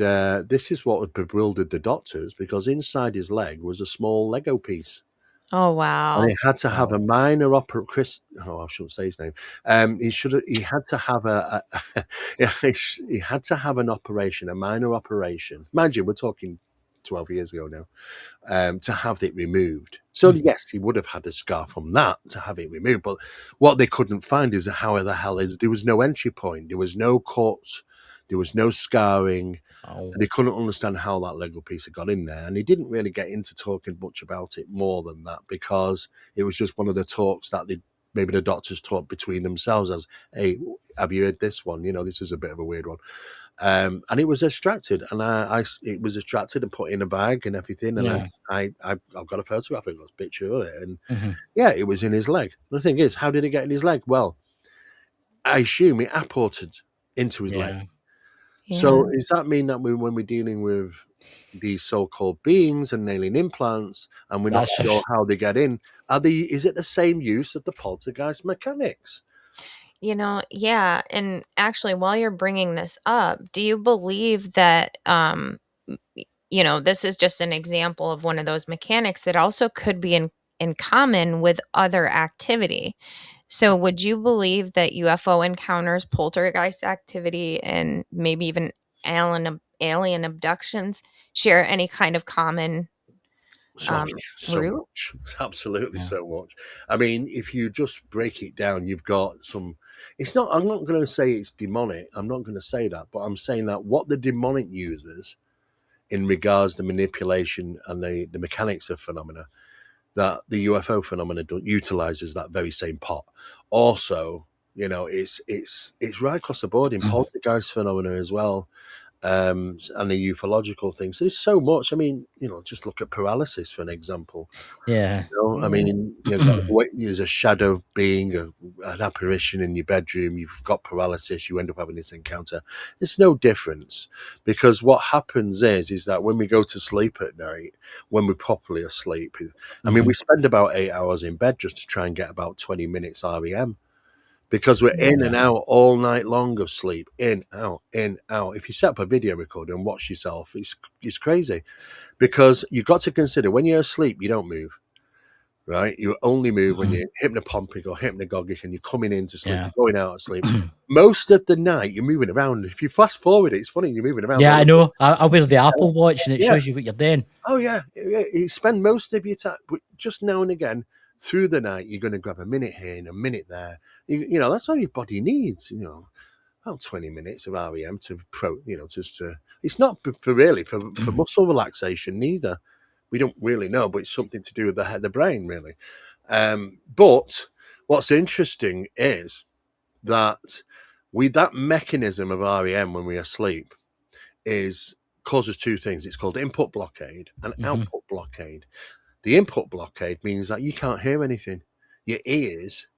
this is what bewildered the doctors, because inside his leg was a small Lego piece. Oh, wow. And he had to have a minor operation. Oh, I shouldn't say his name. He had to have he had to have an operation, a minor operation. Mind you, we're talking 12 years ago now, to have it removed. So yes, he would have had a scar from that to have it removed. But what they couldn't find is how the hell there was no entry point. There was no cuts. There was no scarring. And they couldn't understand how that Lego piece had got in there. And he didn't really get into talking much about it more than that, because it was just one of the talks that maybe the doctors talked between themselves as, "Hey, have you heard this one? You know, this is a bit of a weird one." And it was extracted, and it was extracted and put in a bag and everything. And I've got a photograph, I've got a picture of it. And yeah, it was in his leg. The thing is, how did it get in his leg? Well, I assume it apported into his leg. So does that mean that when we're dealing with these so-called beings and alien implants, and we're not sure how they get in, is it the same use of the poltergeist mechanics? You know, yeah. And actually, while you're bringing this up, do you believe that, you know, this is just an example of one of those mechanics that also could be in common with other activity? So would you believe that UFO encounters, poltergeist activity, and maybe even alien abductions share any kind of common So root? much, absolutely so much. I mean, if you just break it down, you've got some. It's not. I'm not going to say it's demonic. I'm not going to say that, but I'm saying that what the demonic uses in regards to manipulation and the mechanics of phenomena that the UFO phenomena utilizes that very same pot. Also, you know, it's right across the board in poltergeist phenomena as well, and the ufological things. There's so much. I mean, you know, just look at paralysis for an example. Yeah. You know, I mean, you know, there's a shadow being, an apparition in your bedroom. You've got paralysis. You end up having this encounter. It's no difference, because what happens is that when we go to sleep at night, when we're properly asleep, I mean, we spend about 8 hours in bed just to try and get about 20 minutes REM. Because we're in and out all night long of sleep, in, out, in, out. If you set up a video recorder and watch yourself, it's crazy, because you've got to consider when you're asleep, you don't move, right? You only move when you're hypnopompic or hypnagogic and you're coming into sleep, Yeah. you're going out of sleep. Most of the night, you're moving around. If you fast forward it, it's funny, you're moving around. Yeah, I know. I wear the Apple Watch and it Yeah. shows you what you're doing. Oh, yeah. You spend most of your time, but just now and again, through the night, you're going to grab a minute here and a minute there. You know, that's all your body needs, you know. About 20 minutes of REM to just to, it's not for muscle relaxation neither. We don't really know, but it's something to do with the brain, really. But what's interesting is that that mechanism of REM when we are asleep causes two things. It's called input blockade and output blockade. The input blockade means that you can't hear anything. Your ears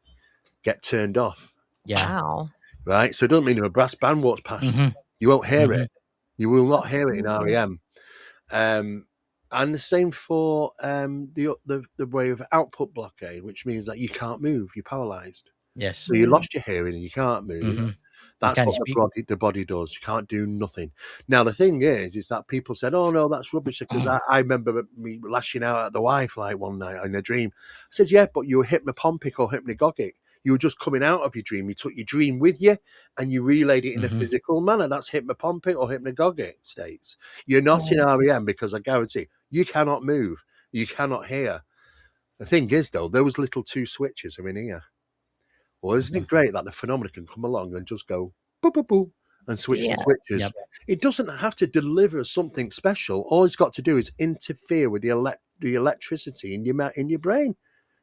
get turned off. Yeah. Wow. Right? So it doesn't mean if a brass band walks past you won't hear it. You will not hear it in REM. And the same for the way of output blockade, which means that you can't move, you're paralyzed. Yes. So you lost your hearing and you can't move. That's can't what the body does. You can't do nothing. Now, the thing is that people said, oh, no, that's rubbish, because I remember me lashing out at the wife like one night in a dream. I said, yeah, but you were hypnopompic or hypnagogic. You were just coming out of your dream. You took your dream with you and you relayed it in a physical manner. That's hypnopompic or hypnagogic states. You're not in REM, because I guarantee you cannot move. You cannot hear. The thing is, though, those little two switches are in here. Well, isn't it great that the phenomena can come along and just go boop, boop, boop, and switch the switches? Yep. It doesn't have to deliver something special. All it's got to do is interfere with the electricity in your brain,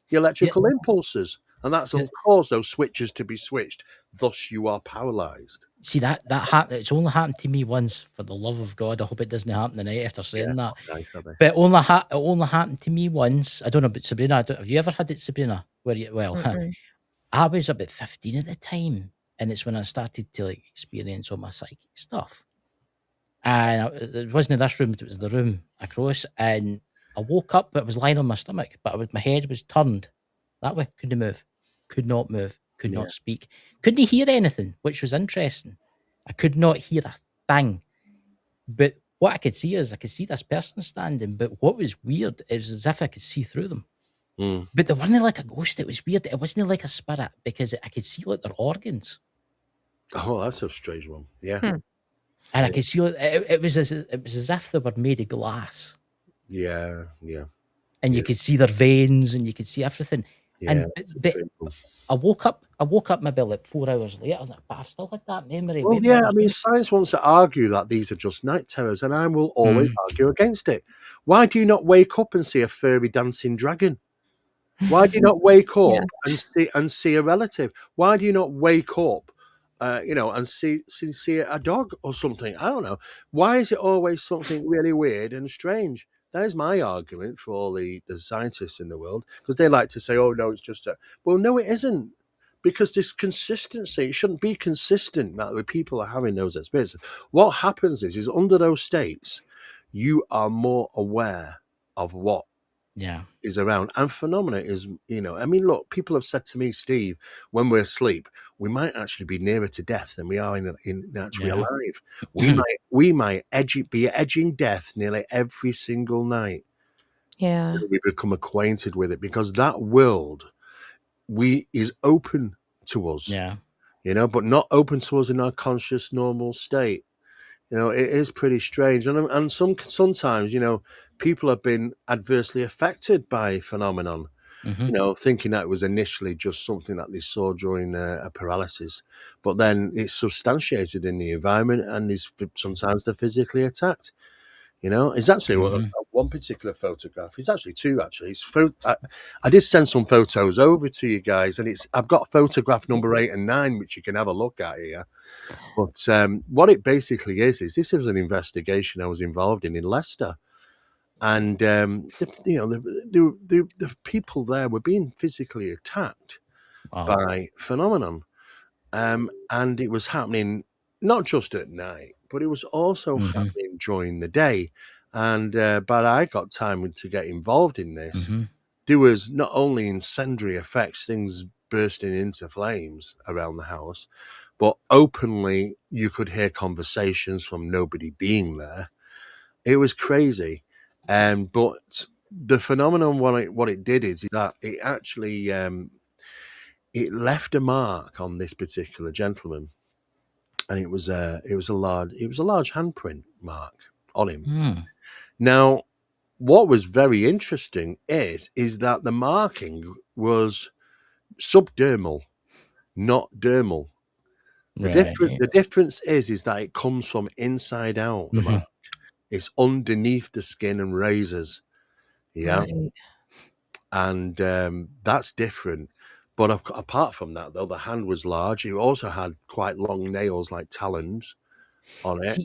the electrical impulses. And that's what caused those switches to be switched. Thus, you are paralyzed. See, that it's only happened to me once. For the love of God, I hope it doesn't happen tonight after saying that. Nice, but it only happened to me once. I don't know about Sabrina. Have you ever had it, Sabrina? I was about 15 at the time, and it's when I started to experience all my psychic stuff. And it wasn't in this room, but it was the room across. And I woke up, but I was lying on my stomach, but my head was turned that way. Couldn't move, could not move, could not speak, couldn't hear anything, which was interesting. I could not hear a thing. But what I could see is I could see this person standing. But what was weird, it was as if I could see through them. But they weren't like a ghost. It was weird. It wasn't like a spirit, because I could see like their organs. Oh, that's a strange one. Yeah. And I could see it was as if they were made of glass. Yeah. And you could see their veins and you could see everything. Yeah, and I woke up maybe like 4 hours later, but I've still had that memory. Well, yeah, I mean, science wants to argue that these are just night terrors, and I will always argue against it. Why do you not wake up and see a furry dancing dragon? Why do you not wake up and see a relative? Why do you not wake up, and see a dog or something? I don't know. Why is it always something really weird and strange? There's my argument for all the scientists in the world, because they like to say, oh, no, it's just well, no, it isn't. Because this consistency, it shouldn't be consistent that the people are having those experiences. What happens is under those states, you are more aware of what is around, and phenomena is, I mean, look, people have said to me, Steve, when we're asleep, we might actually be nearer to death than we are in actually alive. We might be edging death nearly every single night. Yeah. We become acquainted with it, because that world is open to us. But not open to us in our conscious normal state. It is pretty strange, and sometimes people have been adversely affected by phenomenon. Thinking that it was initially just something that they saw during a paralysis, but then it's substantiated in the environment, and sometimes they're physically attacked. You know, it's actually one particular photograph. It's actually two. Actually, I did send some photos over to you guys, and I've got photograph number 8 and 9, which you can have a look at here. But what it basically is this was an investigation I was involved in Leicester, and the people there were being physically attacked by phenomenon, and it was happening not just at night, but it was also happening during the day. And but I got time to get involved in this. There was not only incendiary effects, things bursting into flames around the house, but openly you could hear conversations from nobody being there. It was crazy. But the phenomenon, what it did is that it actually it left a mark on this particular gentleman, and it was a large handprint mark on him. Now, what was very interesting is that the marking was subdermal, not dermal. The difference is that it comes from inside out. The mark, it's underneath the skin and razors, yeah, Right. and that's different. But apart from that, though, the hand was large. It also had quite long nails, like talons, on it.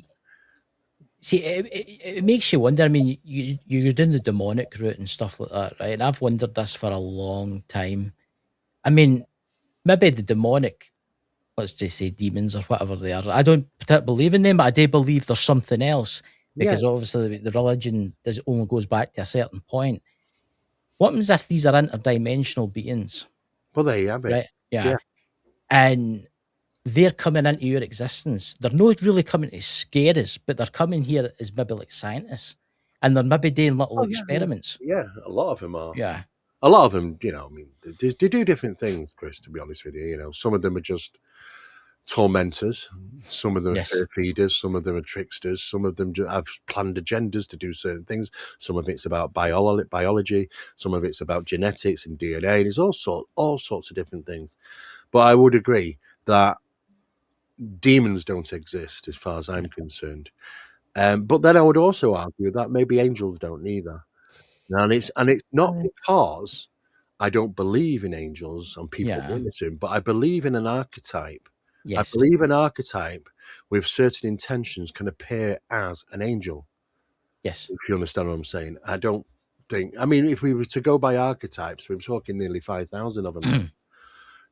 See, it makes you wonder. I mean, you're doing the demonic route and stuff like that, right? And I've wondered this for a long time. I mean, maybe the demonic, let's just say demons or whatever they are. I don't particularly believe in them, but I do believe there's something else, because obviously the religion only goes back to a certain point. What happens if these are interdimensional beings? Well, there you have it. Right? Yeah. And they're coming into your existence. They're not really coming to scare us, but they're coming here as maybe like scientists, and they're maybe doing little experiments. Yeah, a lot of them are. Yeah. A lot of them, I mean, they do different things, Chris, to be honest with you. Some of them are just tormentors. Some of them are fear feeders. Some of them are tricksters. Some of them have planned agendas to do certain things. Some of it's about biology. Some of it's about genetics and DNA. There's all sorts of different things. But I would agree that demons don't exist as far as I'm concerned. But then I would also argue that maybe angels don't either. And it's not because I don't believe in angels and people witnessing, but I believe in an archetype. I believe an archetype with certain intentions can appear as an angel. Yes. If you understand what I'm saying. I don't think, I mean, if we were to go by archetypes, we're talking nearly 5,000 of them.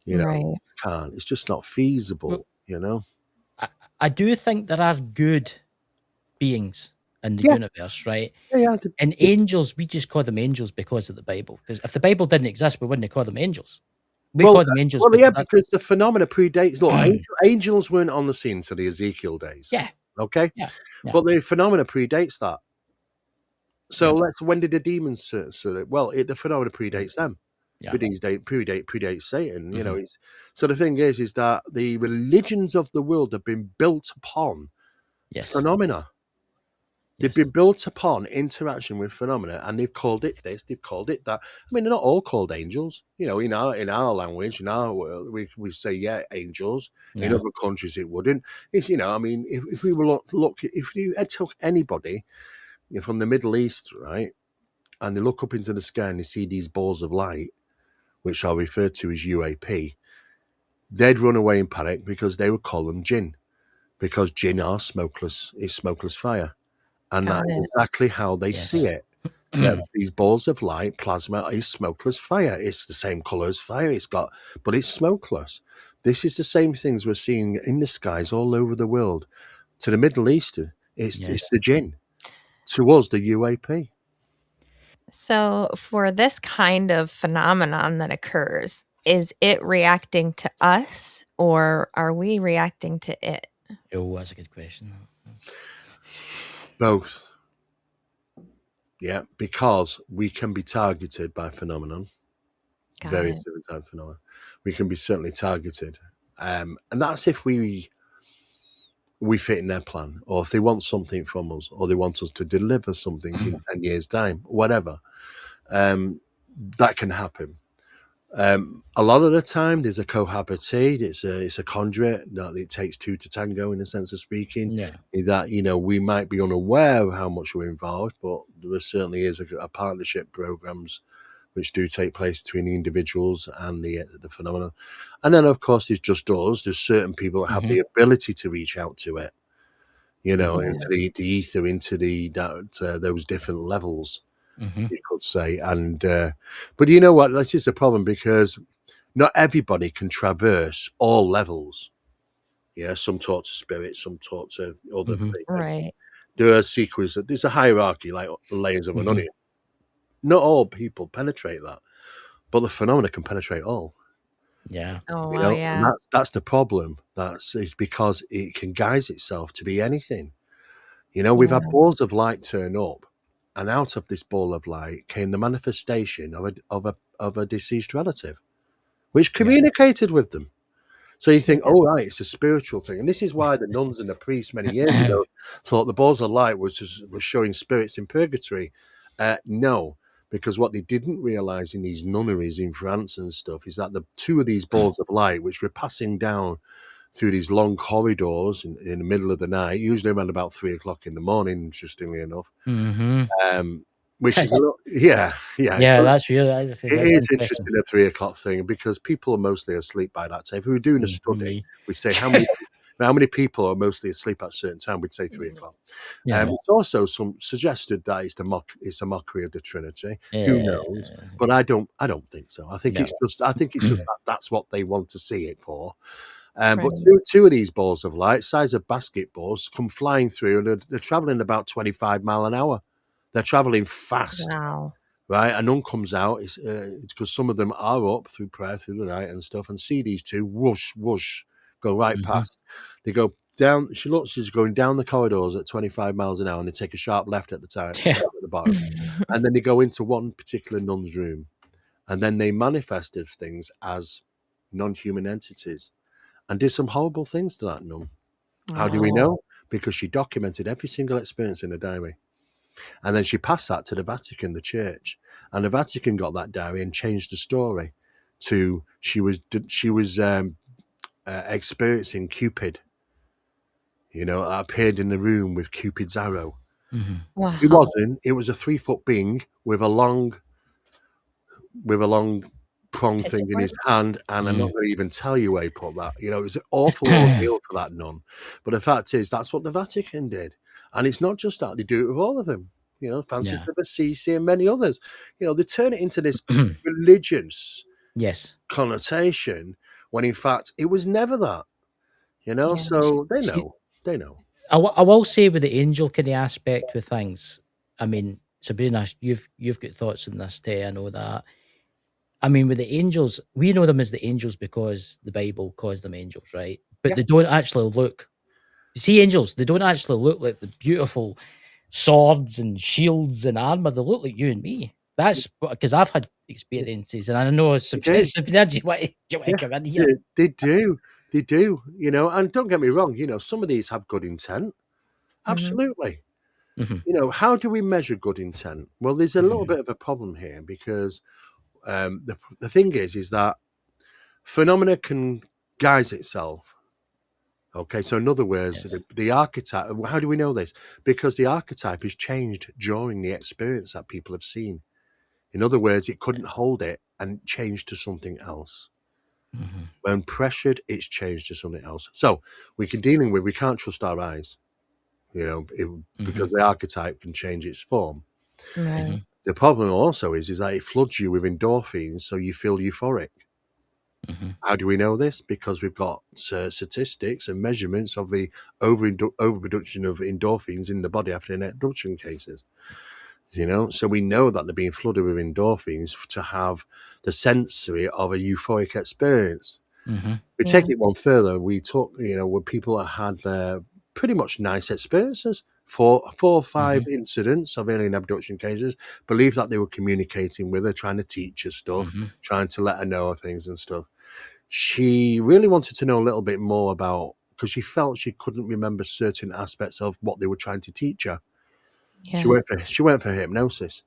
Can't. It's just not feasible, I do think there are good beings in the universe, right? And angels, we just call them angels because of the Bible. Because if the Bible didn't exist, we wouldn't call them angels. We call them angels. Because the phenomena predates. Look, angels weren't on the scene until the Ezekiel days. Yeah. Okay. Yeah. But the phenomena predates that. So when did the demons the phenomena predates them. Yeah. Predates Satan. So the thing is that the religions of the world have been built upon phenomena. They've been built upon interaction with phenomena, and they've called it this, they've called it that. I mean, they're not all called angels. In our language, in our world, we say angels. In other countries, it wouldn't. It's I mean, if we were if you took anybody from the Middle East, right, and they look up into the sky and they see these balls of light, which are referred to as UAP, they'd run away in panic because they would call them jinn, because jinn are smokeless. It's smokeless fire. And that's exactly how they see it. These balls of light, plasma, is smokeless fire. It's the same color as fire. But it's smokeless. This is the same things we're seeing in the skies all over the world. To the Middle East, it's the jinn. To us, the UAP. So for this kind of phenomenon that occurs, is it reacting to us or are we reacting to it? Oh, that's a good question. Both. Yeah, because we can be targeted by phenomenon. Various different type of phenomena. We can be certainly targeted. And that's if we fit in their plan, or if they want something from us, or they want us to deliver something in 10 years' time, whatever. That can happen. A lot of the time, there's a cohabitee. It's a conduit that it takes two to tango, in a sense of speaking. Yeah. In that, we might be unaware of how much we're involved, but there certainly is a partnership programs which do take place between the individuals and the phenomenon. And then, of course, it's just us. There's certain people that have the ability to reach out to it, into the ether, into those different levels, you could say. And but you know what? This is a problem because not everybody can traverse all levels. Yeah, some talk to spirits, some talk to other things. Right. There are sequences. There's a hierarchy, like layers of an onion. Not all people penetrate that, but the phenomena can penetrate all. Yeah. Oh, You wow, know, yeah. and that's the problem. It's because it can guise itself to be anything. We've had Yeah. balls of light turn up, and out of this ball of light came the manifestation of a deceased relative, which Yeah. communicated with them. So you think, oh, right, it's a spiritual thing. And this is why the nuns and the priests many years ago thought the balls of light was showing spirits in purgatory. No, because what they didn't realize in these nunneries in France and stuff is that the two of these balls of light, which were passing down through these long corridors in the middle of the night, usually around about 3 o'clock in the morning, interestingly enough, which is, yeah. Yeah, So that's really it that's is interesting. interesting, a 3 o'clock thing, because people are mostly asleep by that time. If we were doing a study, Me. we'd say how many people are mostly asleep at a certain time. We'd say 3 o'clock. Yeah. It's also some suggested that it's a mockery of the Trinity. Who knows? Yeah. But I don't think so. I think No. it's just that's what they want to see it for. But Right. two of these balls of light, size of basketballs, come flying through, and they're traveling about 25 mile an hour. They're traveling fast. Wow. Right, a nun comes out. It's because some of them are up through prayer through the night and stuff, and see these two whoosh whoosh go right past. They go down. She looks. She's going down the corridors at 25 miles an hour, and they take a sharp left at the time, Yeah. at the bottom, and then they go into one particular nun's room, and then they manifested things as non-human entities, and did some horrible things to that nun. How do we know? Because she documented every single experience in a diary. And then she passed that to the Vatican, the church, and the Vatican got that diary and changed the story to she was experiencing Cupid. Appeared in the room with Cupid's arrow. Wow. It wasn't. It was a 3-foot being with a long prong thing in his hand, and I'm not going to even tell you where he put that. It was an awful ordeal for that nun. But the fact is, that's what the Vatican did, and it's not just that; they do it with all of them. Francis of Assisi and many others. They turn it into this religious connotation when, in fact, it was never that. So they know. They know. I will say with the angel kind of aspect with things. I mean, Sabrina, you've got thoughts on this too. I know that. I mean, with the angels, we know them as the angels because the Bible calls them angels, right? But they don't actually look. You see, angels, they don't actually look like the beautiful swords and shields and armor. They look like you and me. That's because I've had experiences, and I know Sabrina, do you want to come in here? They do. And don't get me wrong, some of these have good intent. Absolutely. How do we measure good intent? Well, there's a little bit of a problem here because the thing is that phenomena can guise itself. Okay, so in other words, the archetype, how do we know this? Because the archetype has changed during the experience that people have seen. In other words, it couldn't hold it and changed to something else. When pressured, it's changed to something else. So we can't trust our eyes, because the archetype can change its form. Right. The problem also is that it floods you with endorphins, so you feel euphoric. How do we know this? Because we've got statistics and measurements of the overproduction of endorphins in the body after net abduction cases. So we know that they're being flooded with endorphins to have the sensory of a euphoric experience. We take it one further. We talk, with people that had pretty much nice experiences. 4 or 5 incidents of alien abduction cases, believe that they were communicating with her, trying to teach her stuff, trying to let her know of things and stuff. She really wanted to know a little bit more about, because she felt she couldn't remember certain aspects of what they were trying to teach her. Yeah. She went for hypnosis.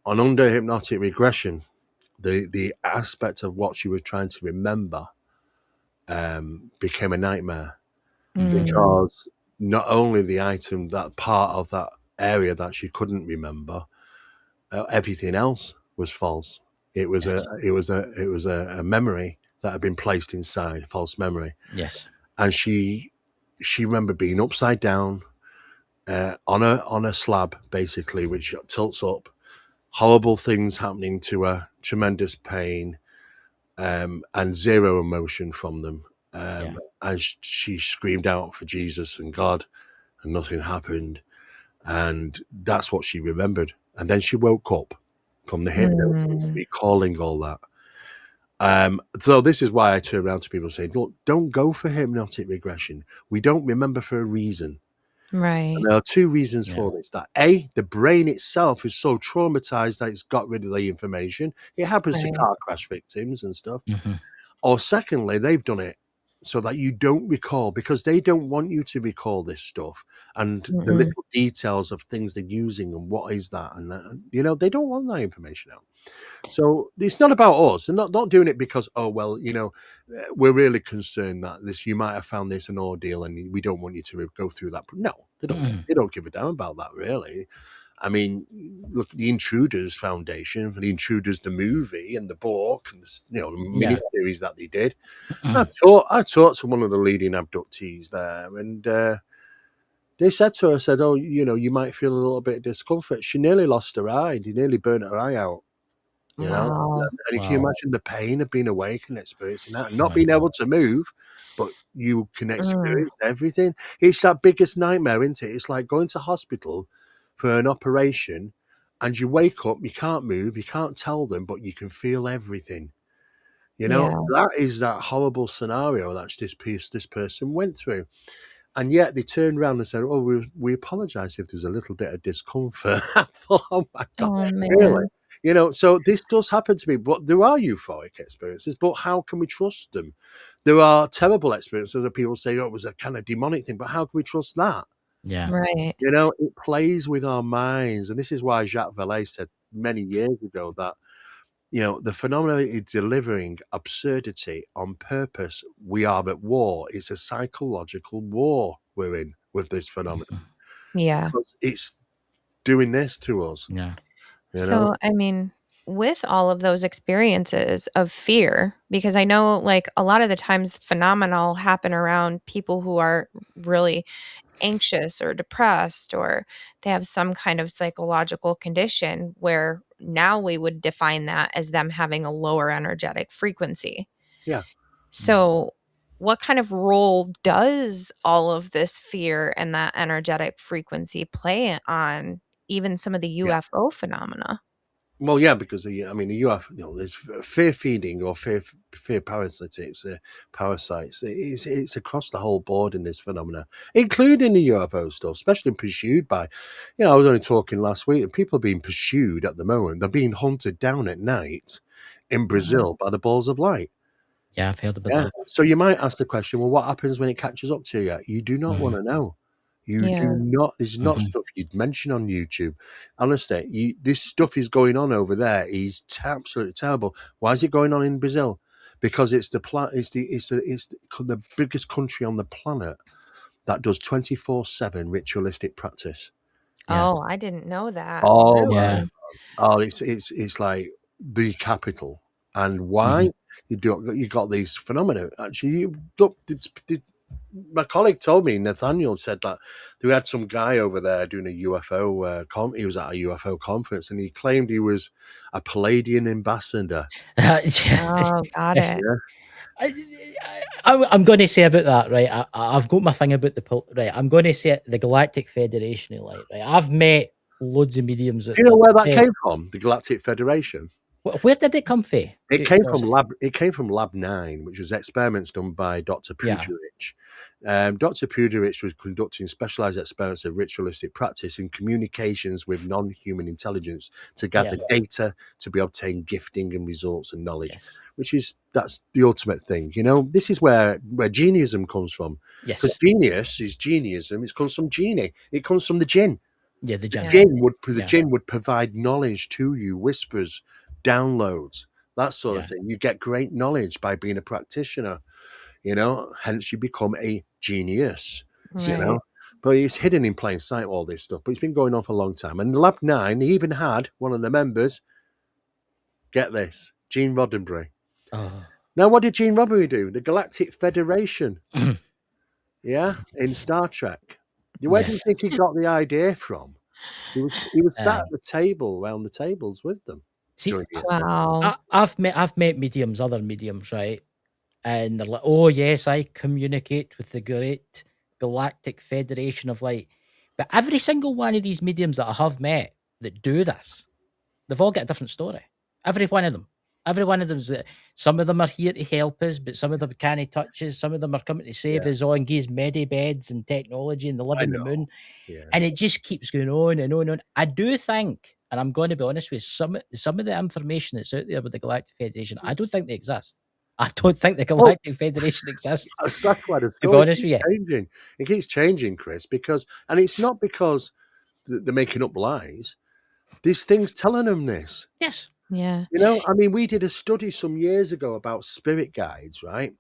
On under hypnotic regression, the aspect of what she was trying to remember became a nightmare, because not only the item, that part of that area that she couldn't remember, everything else was false. It was a memory that had been placed inside, a false memory. Yes. And she remembered being upside down on a slab, basically, which tilts up, horrible things happening to her, tremendous pain, and zero emotion from them. And she screamed out for Jesus and God, and nothing happened. And that's what she remembered. And then she woke up from the hypnosis, recalling all that. So this is why I turn around to people saying, look, don't go for hypnotic regression. We don't remember for a reason. Right. And there are two reasons for this. That A, the brain itself is so traumatized that it's got rid of the information. It happens to car crash victims and stuff. Or secondly, they've done it so that you don't recall, because they don't want you to recall this stuff and the little details of things they're using and what is that and that, you know, they don't want that information out. So it's not about us. They're not doing it because, oh well, you know, we're really concerned that you might have found this an ordeal and we don't want you to go through that. No, they don't. They don't give a damn about that, really. I mean, look, the Intruders Foundation, the Intruders, the movie and the book, and the, you know, the miniseries that they did. I talked to one of the leading abductees there, and they said to her, "Oh, you know, you might feel a little bit of discomfort." She nearly lost her eye. They nearly burnt her eye out. You know, and can you imagine the pain of being awake and experiencing that, and not being able to move, but you can experience everything? It's that biggest nightmare, isn't it? It's like going to hospital for an operation, and you wake up, you can't move, you can't tell them, but you can feel everything. You know, that is that horrible scenario that this person went through. And yet they turned around and said, "Oh, we apologize if there's a little bit of discomfort." I thought, "Oh my God, really?" You know, so this does happen to me, but there are euphoric experiences, but how can we trust them? There are terrible experiences that people say, "Oh, it was a kind of demonic thing," but how can we trust that? Yeah. Right. You know, it plays with our minds. And this is why Jacques Vallée said many years ago that, you know, the phenomenon is delivering absurdity on purpose. We are at war. It's a psychological war we're in with this phenomenon. Yeah. Because it's doing this to us. Yeah. You know? So, I mean, with all of those experiences of fear, because I know like a lot of the times phenomenal happen around people who are really anxious or depressed, or they have some kind of psychological condition where now we would define that as them having a lower energetic frequency. Yeah. So, what kind of role does all of this fear and that energetic frequency play on even some of the UFO phenomena? Well, yeah, because I mean, you have, you know, there's fear feeding or fear parasitics, parasites. It's across the whole board in this phenomena, including the UFO stuff, especially pursued by, you know, I was only talking last week, and people are being pursued at the moment. They're being hunted down at night in Brazil by the balls of light. Yeah, I've heard about Yeah. that. So you might ask the question, well, what happens when it catches up to you? You do not want to know. You do not. It's not stuff you'd mention on YouTube. Honestly, this stuff is going on over there. Is absolutely terrible. Why is it going on in Brazil? Because it's the biggest country on the planet that does 24/7 ritualistic practice. Yes. Oh, I didn't know that. Oh my Yeah. Really? Oh, it's like the capital. And why? You got these phenomena. Actually, look, my colleague told me, Nathaniel said that they had some guy over there doing a UFO. He was at a UFO conference, and he claimed he was a Palladian ambassador. Oh, got it. I'm going to say about that, right? I've got my thing about right. I'm going to say the Galactic Federation of Light, right? I've met loads of mediums. Do you know where that came from? The Galactic Federation. Where did it come from? It came from Lab 9, which was experiments done by Dr. Puderich. Dr. Puderich was conducting specialized experiments of ritualistic practice in communications with non-human intelligence to gather data to be obtained gifting and results and knowledge, that's the ultimate thing. You know, this is where geniism comes from. Because genius is geniism. It comes from genie. It comes from the jinn. Yeah, the jinn would provide knowledge to you, whispers, downloads. that sort of Yeah. thing. You get great knowledge by being a practitioner, you know, hence you become a genius, you Right. know. But it's hidden in plain sight, all this stuff. But it's been going on for a long time. And Lab 9 even had one of the members, get this, Gene Roddenberry. Oh. Now, what did Gene Roddenberry do? The Galactic Federation, yeah, in Star Trek. Where do you Yes. think he got the idea from? He was sat Aye. at the table, around the tables with them See, during the experiment. Wow. I've met mediums, other mediums, right? And they're like, oh yes, I communicate with the great galactic federation of light. But every single one of these mediums that I have met that do this, they've all got a different story. Every one of them. Every one of them's some of them are here to help us, but some of them can't touch us. Some of them are coming to save us on, give us medi beds and technology and they live I in the know. moon. Yeah. And it just keeps going on and on and on. I do think, and I'm going to be honest with you, some of the information that's out there with the Galactic Federation, I don't think they exist. I don't think the Galactic Federation exists. That's why the To be story honest with keeps you. changing. It keeps changing, Chris, because, and it's not because they're making up lies. These things telling them this. Yes. Yeah. You know, I mean, we did a study some years ago about spirit guides, right?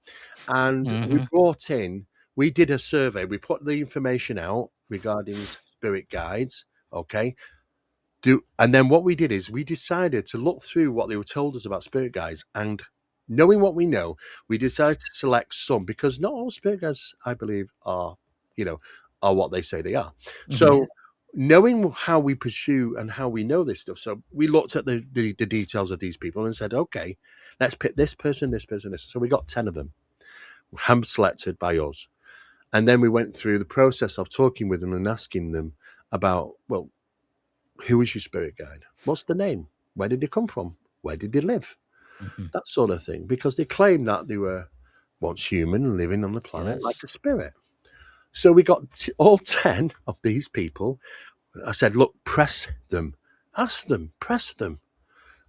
And we brought in, we did a survey. We put the information out regarding spirit guides, okay? And then what we did is we decided to look through what they were told us about spirit guides, and knowing what we know, we decided to select some, because not all spirit guides, I believe, are what they say they are. So knowing how we pursue and how we know this stuff, so we looked at the details of these people and said, okay, let's pick this person, this person, this. So we got 10 of them, hand selected by us. And then we went through the process of talking with them and asking them about, well, who is your spirit guide? What's the name? Where did they come from? Where did they live? That sort of thing. Because they claim that they were once human and living on the planet like a spirit. So we got all 10 of these people. I said, look, press them. Ask them, press them.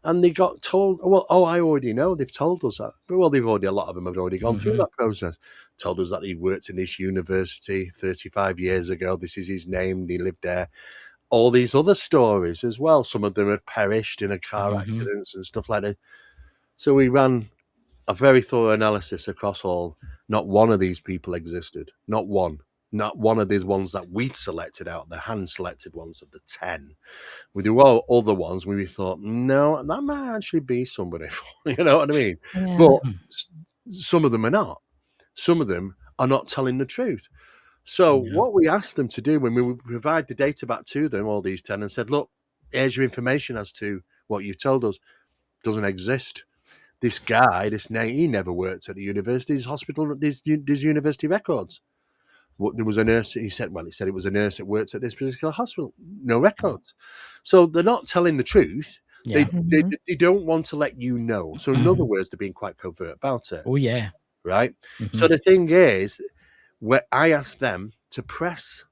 And they got told, well, I already know. They've told us that. Well, a lot of them have already gone through that process. Told us that he worked in this university 35 years ago. This is his name. He lived there. All these other stories as well. Some of them had perished in a car accidents and stuff like that. So we ran a very thorough analysis across all. Not one of these people existed. Not one. Not one of these ones that we'd selected out, the hand-selected ones of the 10. We do all other ones where we thought, no, that might actually be somebody. You know what I mean? Yeah. But some of them are not. Some of them are not telling the truth. So what we asked them to do when we would provide the data back to them, all these 10, and said, look, here's your information as to what you've told us, doesn't exist. This guy, he never worked at the university. His hospital, there's university records. There was a nurse, he said it was a nurse that worked at this particular hospital. No records. So they're not telling the truth. Yeah. They don't want to let you know. So in other words, they're being quite covert about it. Oh yeah. Right? So the thing is, where I asked them to press.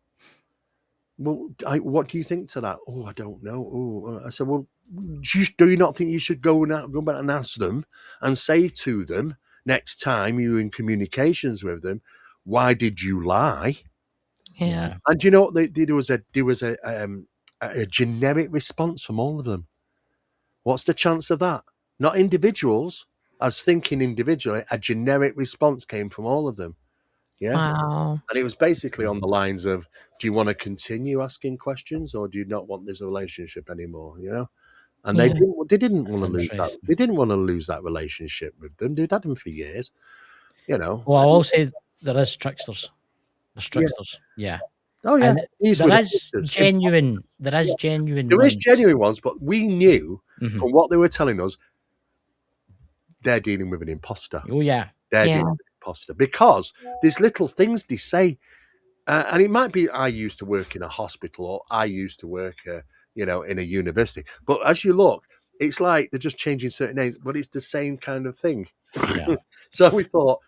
Well, what do you think to that? Oh, I don't know. Oh, I said, well, do you not think you should go back and ask them and say to them next time you're in communications with them, why did you lie? Yeah. And you know what? There was a generic response from all of them. What's the chance of that? Not individuals, as thinking individually. A generic response came from all of them. Yeah. Wow. And it was basically on the lines of, do you want to continue asking questions, or do you not want this relationship anymore? You know, and they didn't want to lose that. They didn't want to lose that relationship with them. They'd had them for years. You know. Well, I will say there is tricksters. There's tricksters. Yeah. Oh yeah. And there is genuine. There is genuine. There is genuine ones, but we knew from what they were telling us, they're dealing with an imposter. Oh yeah. They're dealing with an imposter, because there's little things they say. And it might be, I used to work in a hospital, or I used to work, in a university. But as you look, it's like they're just changing certain names, but it's the same kind of thing. Yeah. So we thought,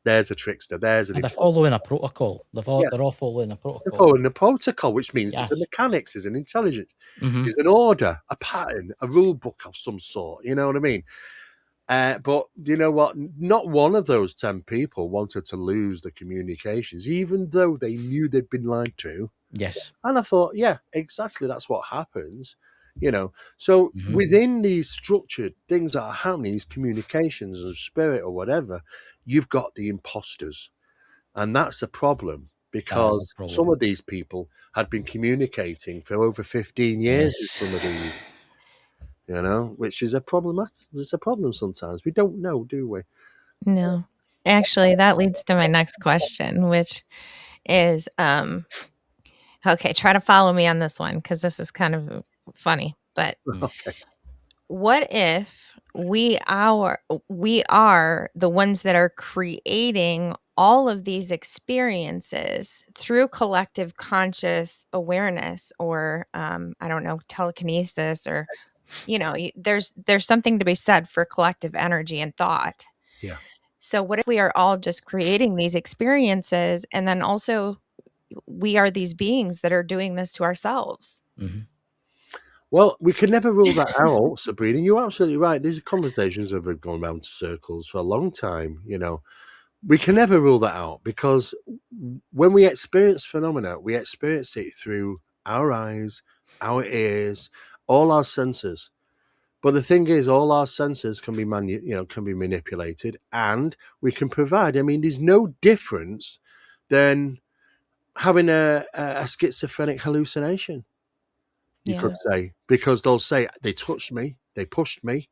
there's a trickster. They're following a protocol. They're all following a protocol. They're following a protocol, which means there's a mechanics, there's an intelligence, there's an order, a pattern, a rule book of some sort. You know what I mean? But you know what? Not one of those 10 people wanted to lose the communications, even though they knew they'd been lied to. Yes. And I thought, yeah, exactly. That's what happens. you know. So Mhm. within these structured things that are happening, these communications of spirit or whatever, you've got the imposters, and that's a problem That is a because some problem. of these people had been communicating for over 15 years with Yes. some of these, you know, which is a problem. It's a problem sometimes. We don't know, do we? No. Actually, that leads to my next question, which is okay, try to follow me on this one because this is kind of funny. But Okay. what if we are the ones that are creating all of these experiences through collective conscious awareness, or I don't know, telekinesis, or there's something to be said for collective energy and thought. Yeah. So what if we are all just creating these experiences, and then also we are these beings that are doing this to ourselves? Mhm. Well, we can never rule that out, Sabrina. You're absolutely right. These conversations have been going around in circles for a long time. You know, we can never rule that out because when we experience phenomena, we experience it through our eyes, our ears, all our senses. But the thing is, all our senses can be can be manipulated, and we can provide. I mean, there's no difference than having a schizophrenic hallucination. You could Yeah. say, because they'll say they touched me, they pushed me,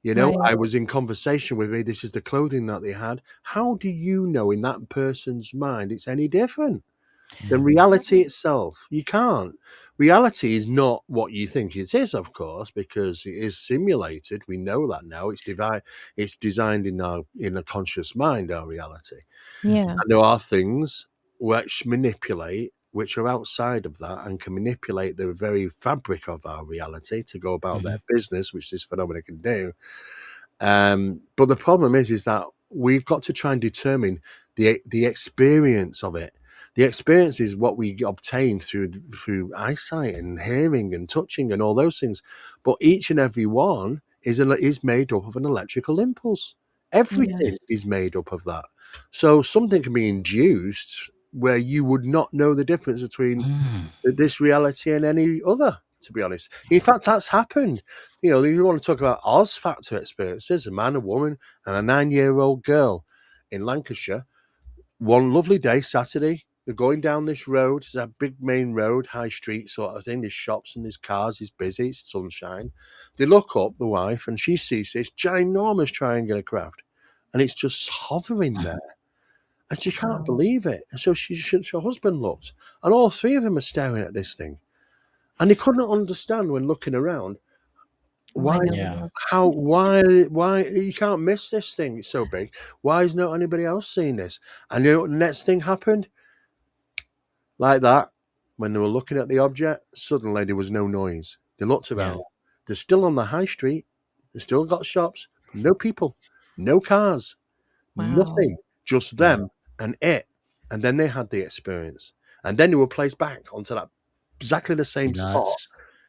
you know, Right. I was in conversation with me. This is the clothing that they had. How do you know in that person's mind it's any different than reality itself? You can't. Reality is not what you think it is, of course, because it is simulated. We know that now. It's designed in a conscious mind, our reality. Yeah. And there are things which are outside of that and can manipulate the very fabric of our reality to go about their Mhm. business, which this phenomena can do. But the problem is that we've got to try and determine the experience of it. The experience is what we obtain through eyesight and hearing and touching and all those things. But each and every one is made up of an electrical impulse. Yeah. Everything Yes. is made up of that. So something can be induced where you would not know the difference between Mm. this reality and any other, to be honest. In fact, that's happened. You know, you want to talk about Oz factor experiences, a man, a woman, and a 9-year-old girl in Lancashire. One lovely day, Saturday, they're going down this road. It's a big main road, high street sort of thing. There's shops and there's cars. It's busy. It's sunshine. They look up, the wife, and she sees this ginormous triangular craft, and it's just hovering there. And she can't Wow. believe it. And so her husband looked, and all three of them are staring at this thing. And they couldn't understand when looking around Why why, no Yeah. one else? why you can't miss this thing. It's so big. Why is not anybody else seeing this? And you know what the next thing happened? Like that, when they were looking at the object, suddenly there was no noise. They looked Yeah. around. They're still on the high street. They still got shops. No people. No cars. Wow. Nothing. Just Yeah. them and it. And then they had the experience. And then they were placed back onto that exactly the See, same spot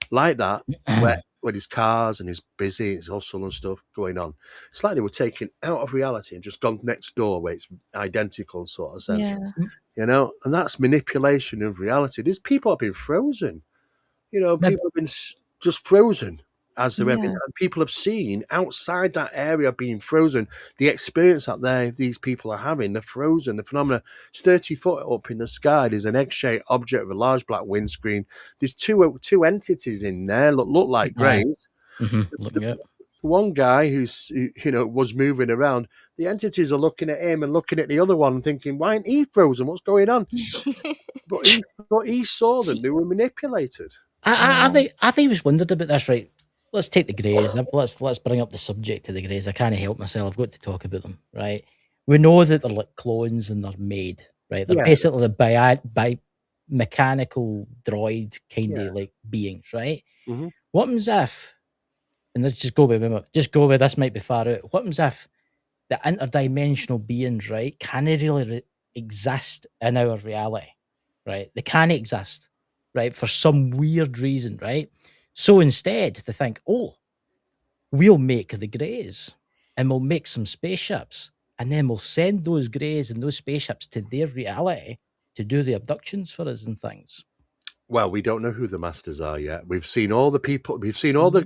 like that, where with his cars and his busy, his hustle and stuff going on. It's like they were taken out of reality and just gone next door where it's identical sort of sense, Yeah. you know. And that's manipulation of reality. These people have been frozen, you know. Now, People have been just frozen as they're Yeah. and people have seen outside that area being frozen the experience that these people are having. They're frozen. The phenomena. It's 30 foot up in the sky. There's an egg-shaped object with a large black windscreen. There's two entities in there look like grays. looking at One guy was moving around. The entities are looking at him and looking at the other one, thinking, "Why ain't he frozen? What's going on?" But he saw them. See, They were manipulated. I've Wow. I've always wondered about this. Right, let's take the Greys. Let's bring up the subject of the Greys. I can't help myself. I've got to talk about them. Right, we know that they're like clones and they're made. Right, they're Yeah, basically the by mechanical droid kind yeah. of like beings. Right. Hmm. What happens if, and let's just go with this might be far out. What happens if the interdimensional beings, right, can't really exist in our reality, right? They can't exist, right, for some weird reason, right? So instead, they think, oh, we'll make the Greys and we'll make some spaceships and then we'll send those Greys and those spaceships to their reality to do the abductions for us and things. Well, we don't know who the masters are yet. We've seen all the people. We've seen all the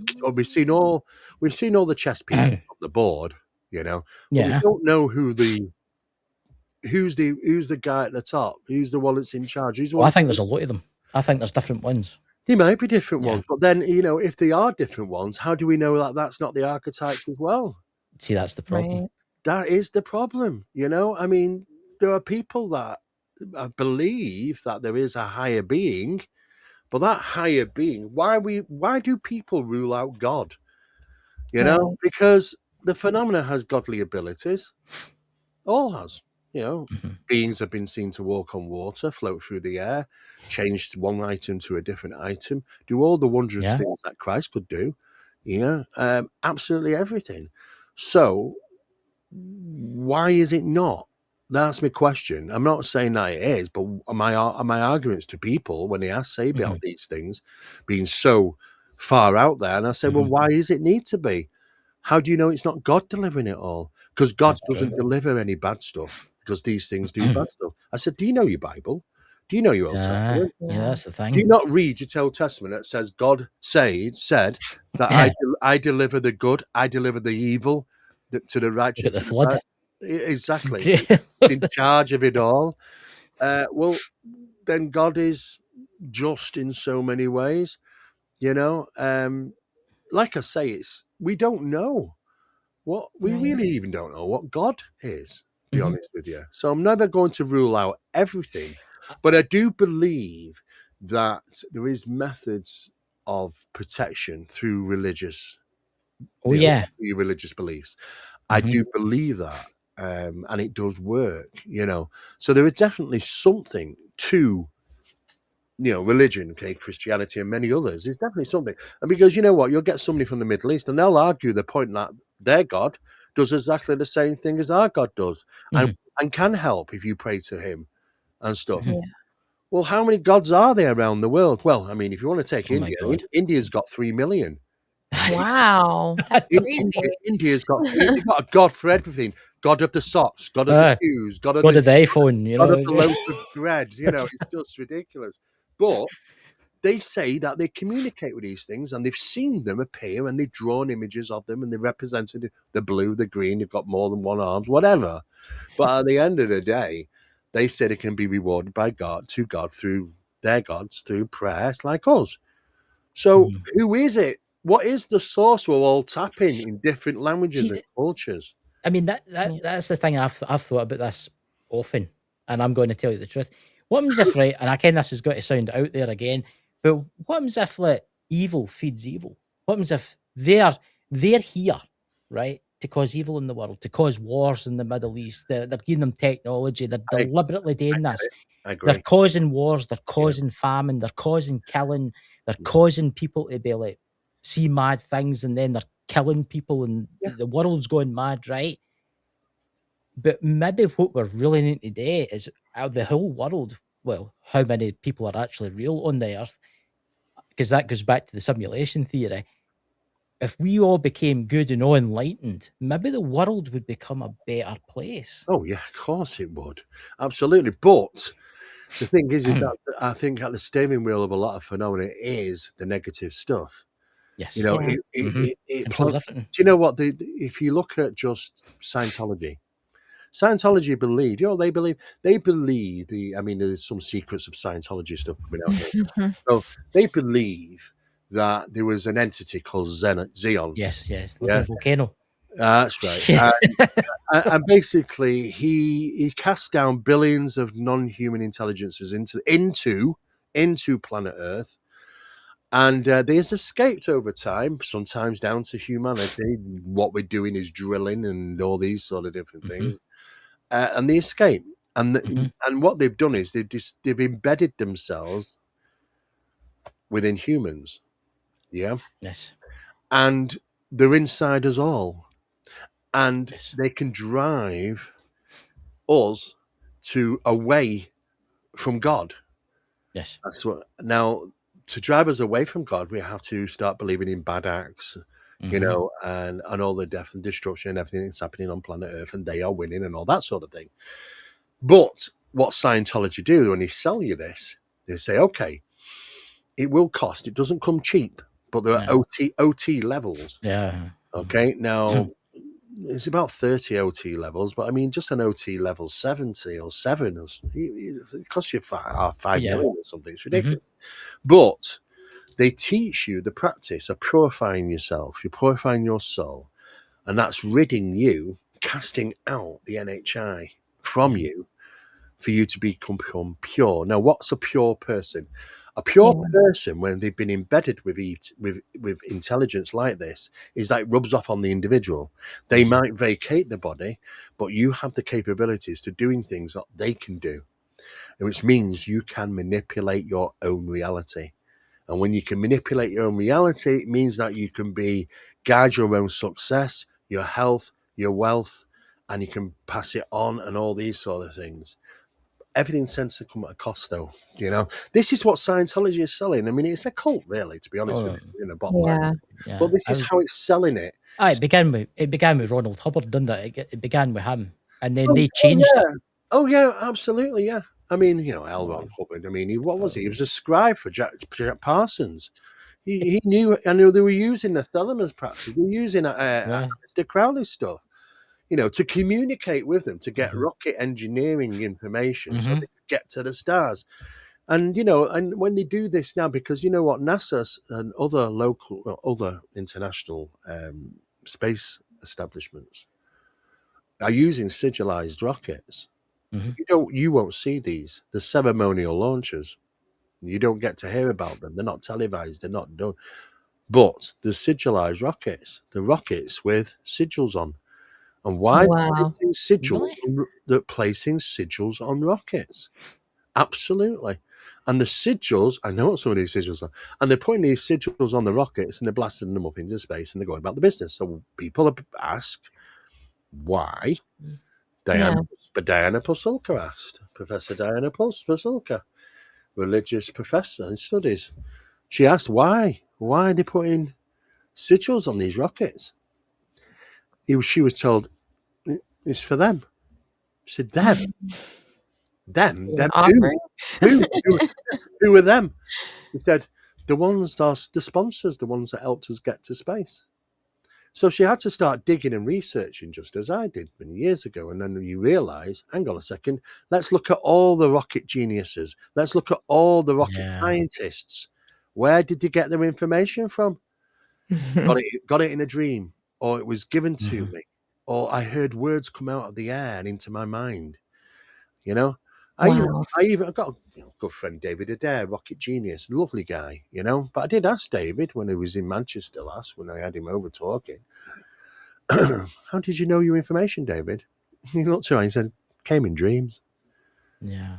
chess pieces on the board. You know, but we Yeah. don't know who's the guy at the top. Who's the one that's in charge? Who's the Well, I one? think there's a lot of them. I think there's different ones. They might be different Yeah. ones, but then if they are different ones, how do we know that that's not the archetypes as well? See, that's the problem. Right. That is the problem. I mean, there are people that believe that there is a higher being, but that higher being, why do people rule out God? Right. Because the phenomena has godly abilities. All has. Mhm. Beings have been seen to walk on water, float through the air, change one item to a different item, do all the wondrous Yeah. things that Christ could do. Absolutely everything. So why is it not? That's my question. I'm not saying that it is, but my arguments to people when they say about these things being so far out there, and I say, well, why does it need to be? How do you know it's not God delivering it all? Because God That's true. doesn't deliver any bad stuff, because these things do bad stuff. I said, do you know your Bible? Do you know your Old Testament? Yeah, that's the Do you thing. not read your Old Testament that says God said that I deliver the good, I deliver the evil to the righteous? Look at the flood. Exactly. In charge of it all. Well, then God is just in so many ways, like I say, we don't know we Right. really even don't know what God is, to be honest with you. So I'm never going to rule out everything, but I do believe that there is methods of protection through religious through religious beliefs. I do believe that, and it does work, So there is definitely something to religion, Christianity, and many others. There's definitely something, and because you know what, you'll get somebody from the Middle East, and they'll argue the point that their God does exactly the same thing as our God does, and can help if you pray to Him and stuff. Yeah. Well, how many gods are there around the world? Well, I mean, if you want to take Oh my India, God. India's got 3 million. Wow. That's crazy. India's got they've got a God for everything. God of the socks, God of the shoes, God of God the of the iPhone, God of the loaf of bread. It's just ridiculous. But they say that they communicate with these things, and they've seen them appear, and they've drawn images of them, and they represented the blue, the green. You've got more than one arms, whatever. But at the end of the day, they said it can be rewarded by God through their gods through prayer. It's like us. So who is it? What is the source we're all tapping in different languages and cultures? I mean, that's the thing. I've thought about this often, and I'm going to tell you the truth. What happens if, right? And again, this has got to sound out there again, but what happens if evil feeds evil? What happens if they're here, right, to cause evil in the world, to cause wars in the Middle East? They're giving them technology. They're deliberately doing this. I agree. They're causing wars. They're causing famine. They're causing killing. They're causing people to be like see mad things, and then they're killing people, and the world's going mad, right? But maybe what we're really needing to do is out the whole world. Well, how many people are actually real on the earth? Because that goes back to the simulation theory. If we all became good and all enlightened, maybe the world would become a better place. Oh yeah, of course it would, absolutely. But the thing is that I think at the steering wheel of a lot of phenomena is the negative stuff. Yes, it plants. Do you know what? If you look at just Scientology believe, they believe I mean, there's some secrets of Scientology stuff coming out here. So they believe that there was an entity called Xeon. Yes. Look at the volcano. That's right. And basically, he cast down billions of non-human intelligences into planet Earth, and they has escaped over time, sometimes down to humanity. What we're doing is drilling and all these sort of different things, and they escape. And what they've done is they've embedded themselves within humans. Yeah. Yes. And they're inside us all. And they can drive us away from God. Yes. That's what. Now, to drive us away from God, we have to start believing in bad acts, and all the death and destruction and everything that's happening on planet Earth, and they are winning and all that sort of thing. But what Scientology do when they sell you this, they say, okay, it will cost. It doesn't come cheap, but there are OT levels. Yeah. Okay, now it's about 30 OT levels, but I mean, just an OT level 70 or 7, it costs you 5 Yeah. million or something. It's ridiculous. But they teach you the practice of purifying yourself. You're purifying your soul, and that's ridding you, casting out the NHI from you for you to become pure. Now, what's a pure person? A pure person, when they've been embedded with intelligence like this, is like rubs off on the individual. They might vacate the body, but you have the capabilities to doing things that they can do, which means you can manipulate your own reality. And when you can manipulate your own reality, it means that you can guide your own success, your health, your wealth, and you can pass it on and all these sort of things. Everything tends to come at a cost, though. You know, this is what Scientology is selling. I mean, it's a cult, really, to be honest with you, in the bottom line. But this is how it's selling it. It began with Ronald Hubbard, didn't it? It began with him, and then they changed it. Oh yeah, absolutely, yeah. I mean, you know, L. Ron Hubbard. I mean, what was he? He was a scribe for Jack Parsons. He knew. I knew they were using the Thelamus practice. They were using the Crowley stuff, you know, to communicate with them, to get rocket engineering information so they could get to the stars. And, you know, and when they do this now, because you know what, NASA and other international space establishments are using sigillized rockets. You won't see these. The ceremonial launches. You don't get to hear about them. They're not televised. They're not done. But the sigillized rockets, the rockets with sigils on. And why placing sigils on rockets? Absolutely. And the sigils, I know what some of these sigils are, and they're putting these sigils on the rockets and they're blasting them up into space and they're going about the business. So people have asked why. Diana Pasulka asked, Professor Diana Pasulka, religious professor in studies. She asked why are they putting sigils on these rockets? She was told it's for them. She said them. Them who are them? He said the ones that are the sponsors, the ones that helped us get to space. So she had to start digging and researching, just as I did many years ago. And then you realise, hang on a second, let's look at all the rocket geniuses. Let's look at all the rocket scientists. Where did they get their information from? Got it in a dream, or it was given to me, or I heard words come out of the air and into my mind. You know, I've got a good friend, David Adair, rocket genius, lovely guy, you know. But I did ask David when he was in Manchester last, when I had him over talking, how did you know your information, David? He looked at me and said, came in dreams. Yeah.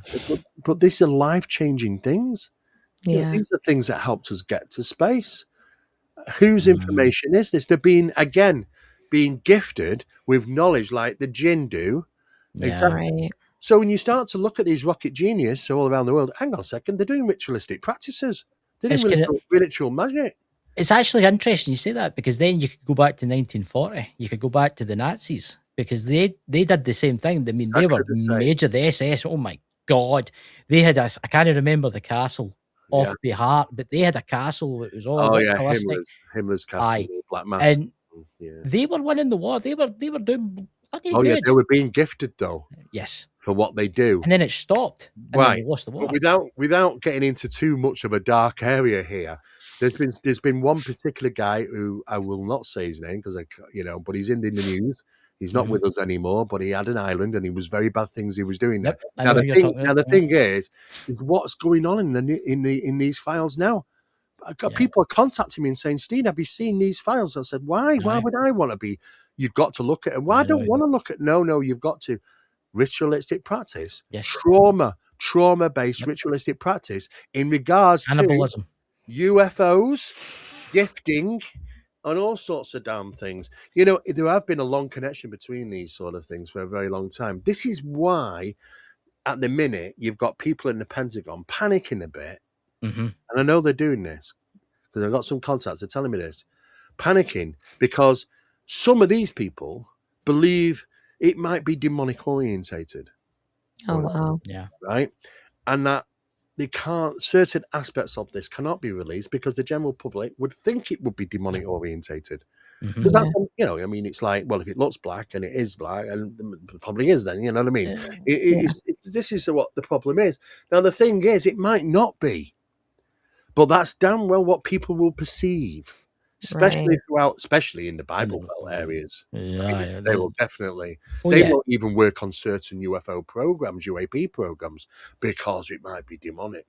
But these are life-changing things. You know, these are things that helped us get to space. Whose information is this? They're being gifted with knowledge like the jinn do. Exactly. So when you start to look at these rocket geniuses all around the world, hang on a second, they're doing ritualistic practices. They're doing ritual magic. It's actually interesting you say that, because then you could go back to 1940. You could go back to the Nazis, because they did the same thing. I mean, they were major. The SS, oh my God. They had I can't remember the castle off by heart, but they had a castle that was all Himmler's castle, Black Mass. And they were winning the war. They were doing bloody good. Yeah, they were being gifted though. Yes. For what they do. And then it stopped. And then they lost the war. But without getting into too much of a dark area here, there's been one particular guy who I will not say his name because but he's in the news. He's not with us anymore, but he had an island and he was very bad things he was doing there. Now the thing is what's going on in these files now. People are contacting me and saying, Steve, have you seen these files? I said, why? Why would I want to be? You've got to look at it. Why I don't want to look at? No, you've got to. Ritualistic practice, trauma-based ritualistic practice in regards cannibalism, to UFOs, gifting, and all sorts of damn things. You know, there have been a long connection between these sort of things for a very long time. This is why, at the minute, you've got people in the Pentagon panicking a bit, and I know they're doing this because I've got some contacts. They're telling me this, panicking because some of these people believe it might be demonic orientated. Oh, wow. Yeah. Right. And that certain aspects of this cannot be released because the general public would think it would be demonic orientated. Because that's, I mean, it's like, well, if it looks black and it is black, and it probably is, then, you know what I mean? This is what the problem is. Now, the thing is, it might not be, but that's damn well what people will perceive, especially in the Bible Belt areas. They will definitely, won't even work on certain UFO programs, UAP programs, because it might be demonic.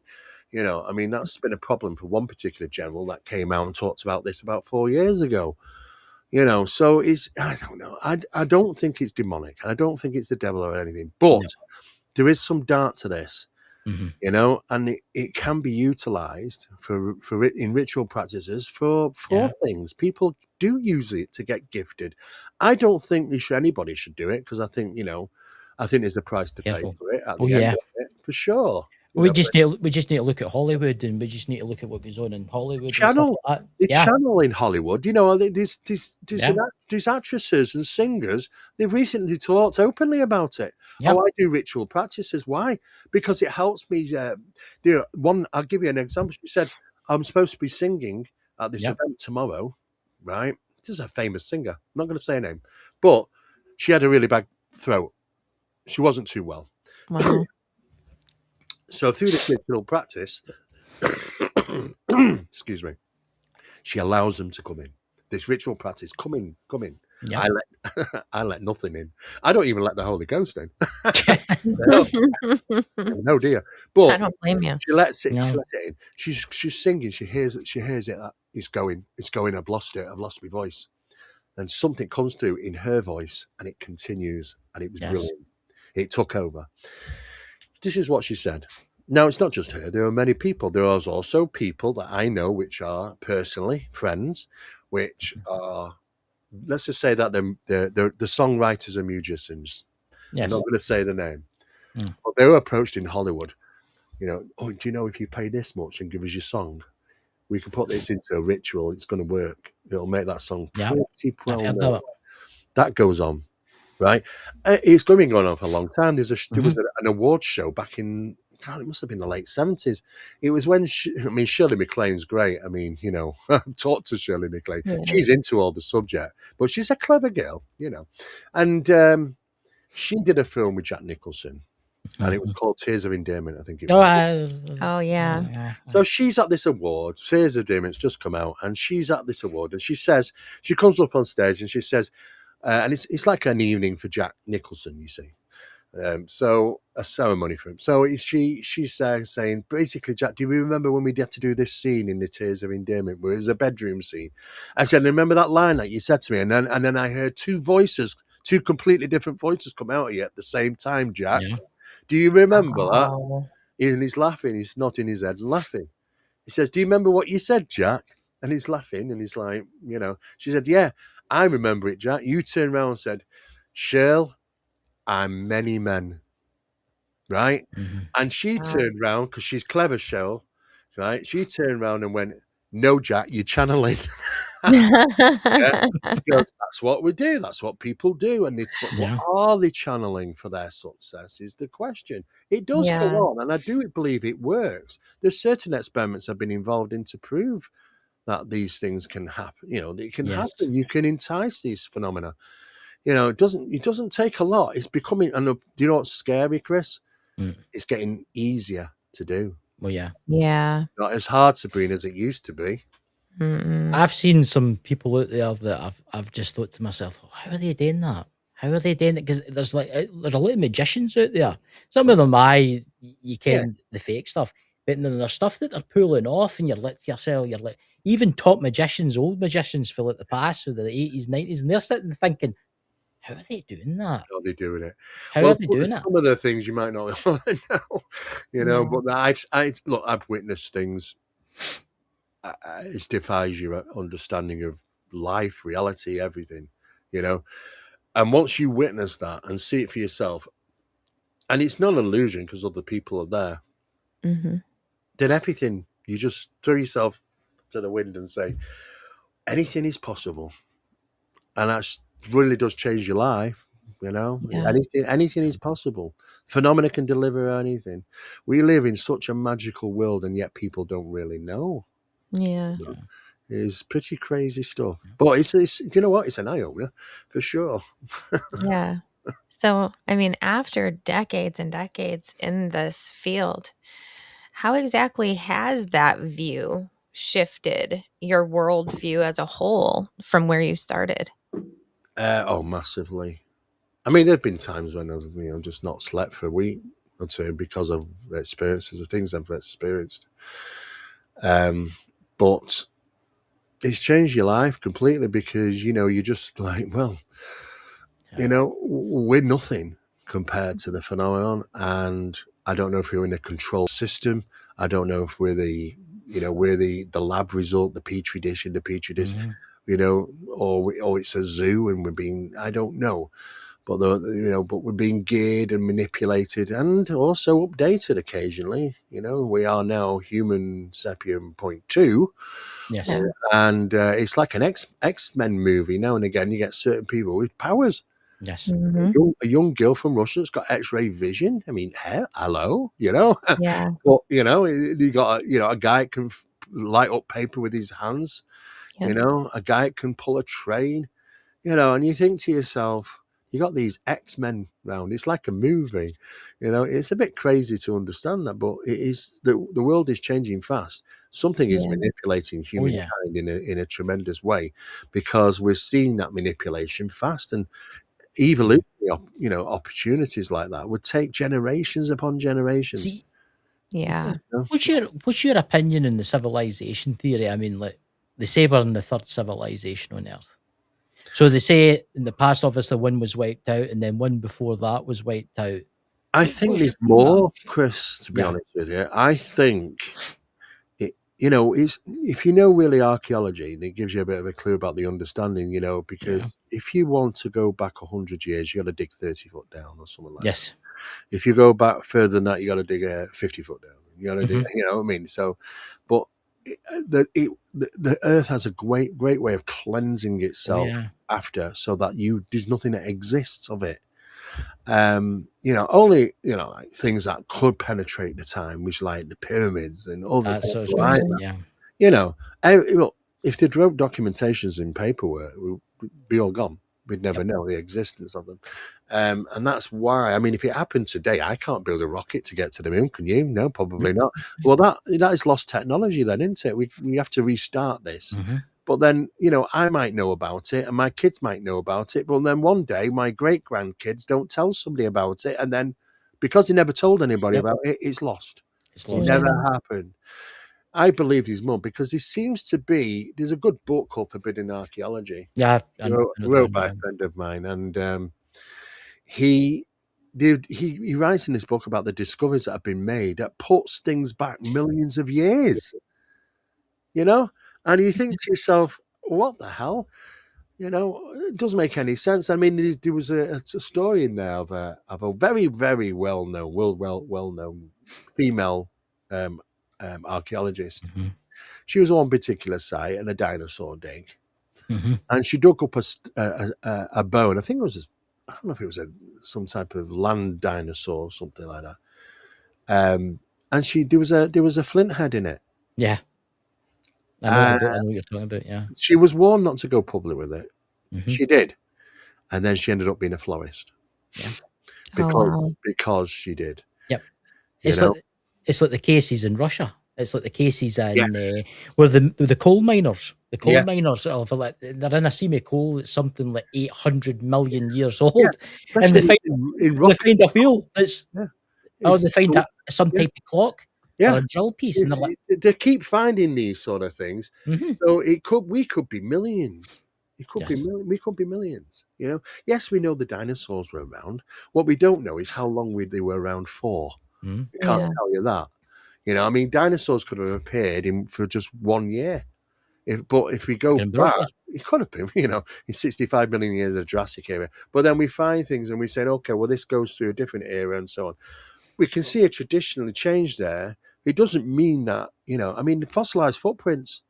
You know, I mean, that's been a problem for one particular general that came out and talked about this about 4 years ago. You know, so I don't know. I don't think it's demonic, and I don't think it's the devil or anything. But there is some dart to this, you know, and it can be utilized for it in ritual practices for things. People do use it to get gifted. I don't think anybody should do it, because I think, you know, there's a price to pay for it at the end of it, for sure. We just need to look at Hollywood, and we just need to look at what goes on in Hollywood. Channel in Hollywood. You know, these actresses and singers, they've recently talked openly about it. I do ritual practices. Why? Because it helps me. I'll give you an example. She said, I'm supposed to be singing at this event tomorrow, right? This is a famous singer. I'm not going to say her name, but she had a really bad throat. She wasn't too well. Wow. So through this ritual practice, excuse me, she allows them to come in. This ritual practice, come in. Yeah. I let nothing in. I don't even let the Holy Ghost in. No, dear. But I don't blame you. She lets it in. She's singing. She hears it. That it's going. I've lost it. I've lost my voice. And something comes through in her voice, and it continues. And it was brilliant. It took over. This is what she said. Now, it's not just her. There are many people. There are also people that I know, which are personally friends, which are, let's just say that the songwriters and musicians. Yes. I'm not going to say the name. But they were approached in Hollywood. You know, do you know, if you pay this much and give us your song, we can put this into a ritual. It's going to work. It'll make that song pretty well. That goes on. Right, it's been going on for a long time. There was an awards show back in, God, it must have been the late 70s. It was when Shirley MacLaine's great. I mean, you know, I've talked to Shirley MacLaine. Yeah. She's into all the subject, but she's a clever girl, you know. And she did a film with Jack Nicholson, and it was called Tears of Endearment, I think it was. Oh, yeah. So she's at this award. Tears of Endearment's just come out, and she's at this award, and she comes up on stage and she says, and it's like an evening for Jack Nicholson, you see. So a ceremony for him. So she's saying, basically, Jack, do you remember when we had to do this scene in the Tears of Endearment, where it was a bedroom scene? I said, remember that line that you said to me? And then I heard two completely different voices come out of you at the same time, Jack. Yeah. Do you remember that? And he's laughing. He's nodding his head and laughing. He says, do you remember what you said, Jack? And he's laughing, and he's like, you know. She said, yeah, I remember it, Jack. You turned around and said, Shirl, I'm many men. Right? And she turned around, because she's clever, Shirl. Right? She turned around and went, no, Jack, you're channeling. Because that's what we do. That's what people do. And what are they channeling for their success is the question. It does go on, and I do believe it works. There's certain experiments I've been involved in to prove that these things can happen. You know, it can happen. You can entice these phenomena. You know, it doesn't take a lot. It's becoming, and do you know what's scary, Chris? It's getting easier to do. Well, yeah. Not as hard, Sabrina, as it used to be. I've seen some people out there that I've just thought to myself, how are they doing that? How are they doing it? Because there's a lot of magicians out there. Some of them, you can the fake stuff, but then there's stuff that they're pulling off, and you're like to yourself, even top magicians, old magicians for the past, for the 80s, 90s, and they're sitting thinking, how are they doing that? How are they doing it? How are they doing it? Some of the things you might not know, you know, but I've witnessed things. It defies your understanding of life, reality, everything, you know. And once you witness that and see it for yourself, and it's not an illusion because other people are there, then everything, you just throw yourself to the wind and say, anything is possible. And that really does change your life. You know, Yeah. anything is possible. Phenomena can deliver anything. We live in such a magical world, and yet people don't really know. Yeah. Yeah. It's pretty crazy stuff. But it's do you know what? It's an eye opener for sure. Yeah. So, I mean, after decades and decades in this field, how exactly has that view shifted your worldview as a whole from where you started? Oh, massively. I mean, there've been times when I've just not slept for a week or two because of the experiences, the things I've experienced. But it's changed your life completely because you're just like, well, we're nothing compared to the phenomenon, and I don't know if we're in a control system. I don't know if we're the lab result, the petri dish in the petri dish, Mhm. or it's a zoo and we're being, I don't know. But but we're being geared and manipulated and also updated occasionally. We are now human sapien point two, Yes. Yeah. and it's like an X-Men movie. Now and again, you get certain people with powers. Yes. Mhm. A young girl from Russia that's got X-ray vision. I mean, hello, Yeah. But you got a guy that can light up paper with his hands. Yep. A guy that can pull a train. And you think to yourself, you got these X-Men round. It's like a movie. It's a bit crazy to understand that, but it is the world is changing fast. Something is Yeah. manipulating Oh yeah. humankind in a tremendous way because we're seeing that manipulation fast, and evolutionary opportunities like that would take generations upon generations. See, Yeah. You know? what's your opinion on the civilization theory? I mean, like they say we're in the third civilization on Earth. So they say in the past, obviously, one was wiped out, and then one before that was wiped out. I think What's your there's view on that? more, Chris, to be Yeah. honest with you. I think it's if you know really archaeology, it gives you a bit of a clue about the understanding, because Yeah. if you want to go back 100 years, you got to dig 30 foot down or something like that. Yes. If you go back further than that, you got to dig 50 foot down. You got to dig, Mhm. you know what I mean? So, but the earth has a great way of cleansing Oh itself yeah. after, so that there's nothing that exists of it. Only like things that could penetrate the time, which like the pyramids and other That's things what I was going to like say. that. Yeah. Look, if they'd wrote documentations in paperwork, we'd be all gone. We'd never Yep. know the existence of them. And that's why, I mean, if it happened today, I can't build a rocket to get to the moon. Can you? No, probably not. Well, that is lost technology then, isn't it? We have to restart this. Mhm. But then, I might know about it and my kids might know about it. But then one day my great grandkids don't tell somebody about it. And then because they never told anybody Yep. about it, it's lost. It's It lost. Yeah. never happened. I believe he's more because there's a good book called Forbidden Archaeology, Yeah. I know that wrote one. by Yeah. a friend of mine, and he writes in this book about the discoveries that have been made that puts things back millions of years, and you think to yourself, what the hell? It doesn't make any sense. I mean, there was a story in there of a very, very well-known, well-known female um, archaeologist. Mhm. She was on one particular site and a dinosaur dig, Mhm. and she dug up a bone. I think it was, I don't know if it was some type of land dinosaur or something like that. And there was a flint head in it. Yeah. I know the Uh, book. I know what you're talking about. Yeah. she was warned not to go public with it. Mhm. She did, and then she ended up being a florist Yeah. Oh wow. because she did. Yep. You It's know, like the cases in Russia. It's like the cases yeah, in where the coal miners. The coal yeah, miners are like they're in a seam of coal that's something like 800 million years yeah. old, and Especially in they rock. find a wheel that's Yeah, they find some yeah, type of clock or yeah. a drill piece, and they're like, They keep finding these sort of things, mhm. so we could be millions. It could be Yes, we could be millions. Yes, we know the dinosaurs were around. What we don't know is how long they were around for. mhm. We can't Yeah. tell you that. I mean, dinosaurs could have appeared for just 1 year. If we go Fucking back, brilliant. it could have been, in 65 million years of the Jurassic era. But then we find things and we say, okay, well, this goes through a different era and so on. We can see a traditional change there. It doesn't mean that, I mean, fossilized footprints.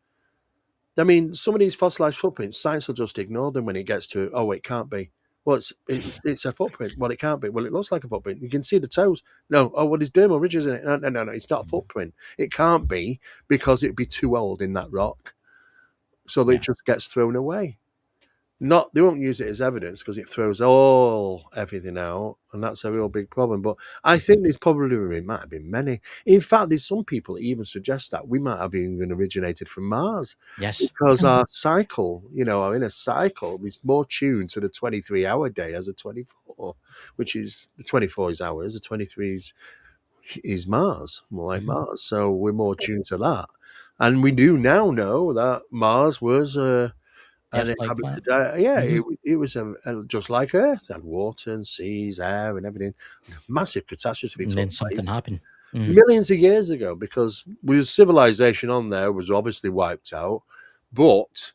I mean, some of these fossilized footprints, science will just ignore them when it gets to, oh, it can't be. Well, it's a footprint. Well, it can't be. Well, it looks like a footprint. You can see the toes. No. Oh, well, there's dermal ridges in it. No. It's not a footprint. It can't be because it'd be too old in that rock. So that it just gets thrown away. They won't use it as evidence because it throws everything out, and that's a real big problem. But I think there might have been many. In fact, there's some people that even suggest that we might have even originated from Mars. Yes. Because our cycle, our inner cycle is more tuned to the 23-hour day as a 24, which is the 24 is ours, the 23 is Mars, more like Mars. So we're more tuned to that. And we do now know that Mars was an inhabited. It was just like Earth. It had water and seas, air, and everything. Massive catastrophe. And then something happened. Millions of years ago, because civilization on there was obviously wiped out, but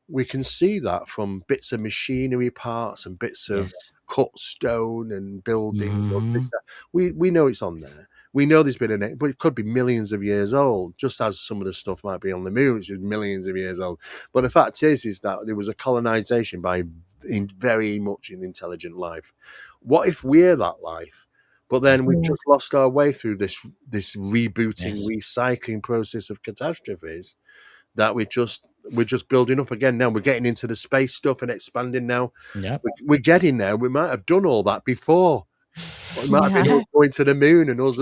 we can see that from bits of machinery parts and bits of cut stone and building. We know it's on there. We know there's been but it could be millions of years old, just as some of the stuff might be on the moon, which is millions of years old. But the fact is that there was a colonization by very much an intelligent life. What if we're that life? But then we've just lost our way through this rebooting, recycling process of catastrophes that we're just building up again now. We're getting into the space stuff and expanding now. Yeah, we're getting there. We might have done all that before. We might have been going to the moon and us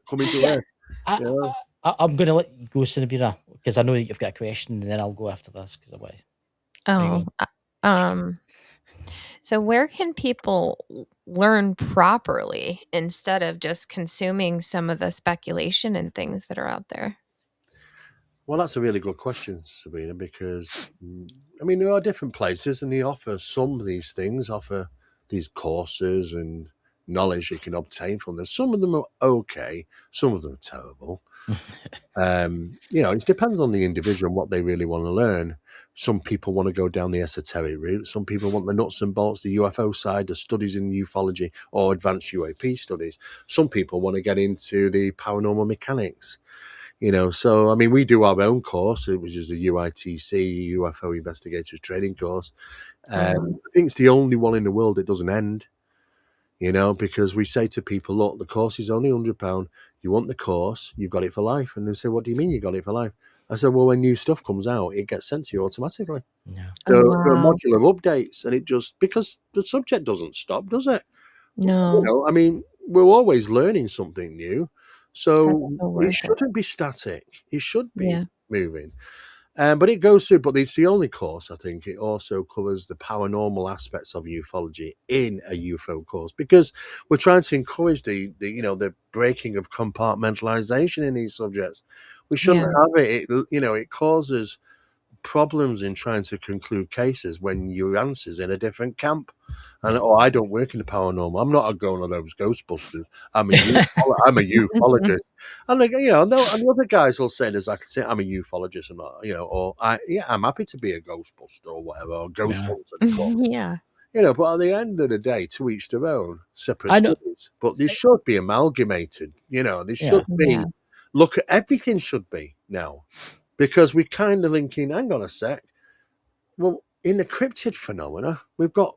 coming to Earth. I'm going to let you go, Cinebira, because I know that you've got a question, and then I'll go after this because So where can people learn properly instead of just consuming some of the speculation and things that are out there? Well, that's a really good question, Sabrina, because there are different places and they offer some of these things, offer these courses and knowledge you can obtain from them. Some of them are okay, some of them are terrible. It depends on the individual and what they really want to learn. Some people want to go down the esoteric route. Some people want the nuts and bolts, the UFO side, the studies in ufology or advanced UAP studies. Some people want to get into the paranormal mechanics. So we do our own course, which is the UITC UFO Investigators Training Course. I think it's the only one in the world that doesn't end. Because we say to people, look, the course is only £100. You want the course, you've got it for life. And they say, what do you mean you got it for life? I said, well, when new stuff comes out, it gets sent to you automatically. Yeah. There are modular updates, and it just because the subject doesn't stop, does it? No. We're always learning something new. So it shouldn't be static. It should be moving. But it goes through, but it's the only course, I think. It also covers the paranormal aspects of ufology in a UFO course, because we're trying to encourage the breaking of compartmentalization in these subjects. We shouldn't have it. It causes problems in trying to conclude cases when your answer's in a different camp. And I don't work in the paranormal. I'm not going on those Ghostbusters. I'm a ufologist. And and the other guys will say this. I can say I'm a ufologist, and I'm happy to be a Ghostbuster or whatever, or ghost hunter. But at the end of the day, to each their own, separate studies. But this should be amalgamated. This should be. Look at everything should be now, because we kind of linking. Hang on a sec. Well, in the cryptid phenomena, we've got.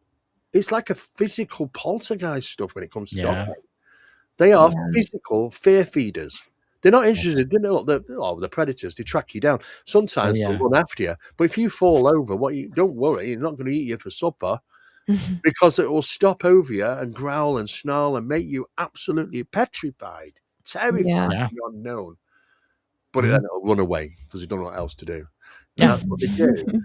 It's like a physical poltergeist stuff when it comes to dogs. They are physical fear feeders. They're not interested. The predators. They track you down. Sometimes they'll run after you. But if you fall over, don't worry. You're not going to eat you for supper, because it will stop over you and growl and snarl and make you absolutely petrified, terrified, the unknown. But then it'll run away because you don't know what else to do. And that's what they do.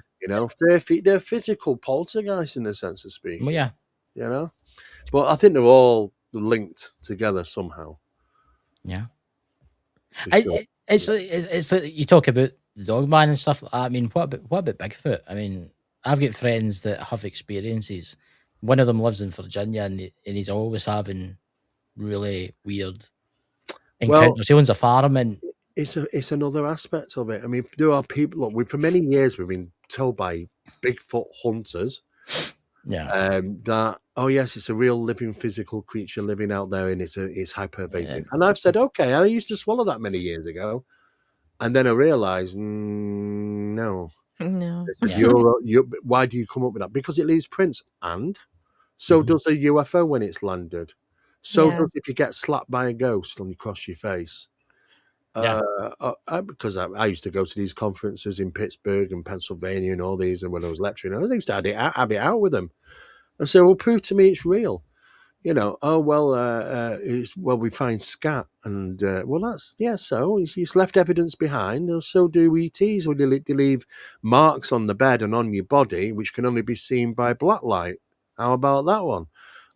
They're physical poltergeists in the sense of speaking. But I think they're all linked together somehow. Yeah. It's like you talk about Dogman and stuff like that. What about Bigfoot? I've got friends that have experiences. One of them lives in Virginia, and he's always having really weird encounters. He owns a farm, and it's another aspect of it. There are people. Look, for many years we've been told by Bigfoot hunters, that yes, it's a real living physical creature living out there, and it's hyper-evasive. And I've said, okay, I used to swallow that many years ago, and then I realised, no. No. Why do you come up with that? Because it leaves prints, and So does a UFO when it's landed. So Yeah. does if you get slapped by a ghost and you cross your face. Yeah. Because I used to go to these conferences in Pittsburgh and Pennsylvania and all these, and when I was lecturing, I used to have it out with them. I said, "Well, prove to me it's real." Oh well, we find scat, and well, that's So he's left evidence behind, and so do ETs. Or they leave marks on the bed and on your body, which can only be seen by black light. How about that one?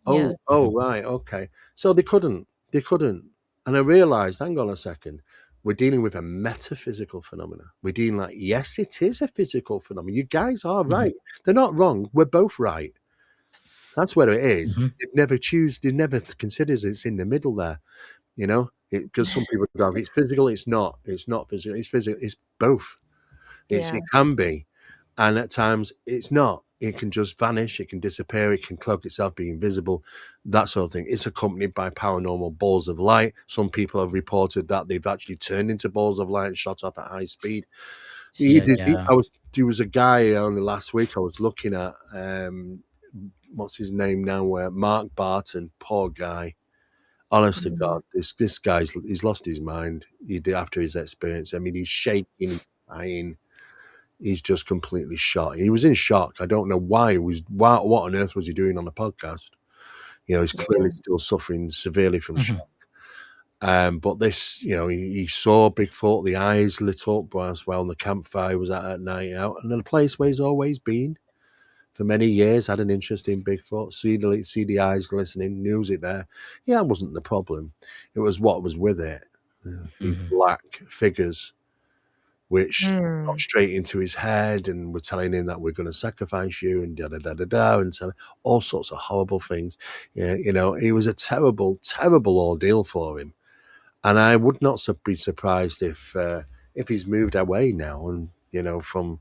Yeah. Oh, right, okay. So they couldn't, and I realised, hang on a second, we're dealing with a metaphysical phenomena. We're dealing yes, it is a physical phenomenon. You guys are right. They're not wrong. We're both right. That's where it is. They never considers it's in the middle there, because some people go, it's physical, it's not physical, it's physical, it's both. It can be, and at times it's not. It can just vanish, it can disappear, it can cloak itself, be invisible, that sort of thing. It's accompanied by paranormal balls of light. Some people have reported that they've actually turned into balls of light and shot off at high speed. There was a guy only last week I was looking at, what's his name now? Mark Barton, poor guy. Honest to God, this guy's he's lost his mind. He did after his experience. I mean, he's shaking, he's crying. He's just completely shot. He was in shock. I don't know why he was. What on earth was he doing on a podcast? He's clearly still suffering severely from shock. But this, he saw Bigfoot. The eyes lit up as well. And the campfire was at night out, and the place where he's always been for many years. Had an interest in Bigfoot. See the eyes glistening. Knew it there. Yeah, that wasn't the problem. It was what was with it. These black figures, which got straight into his head and were telling him that we're going to sacrifice you and da da da da da, and all sorts of horrible things. It was a terrible, terrible ordeal for him. And I would not be surprised if he's moved away now and from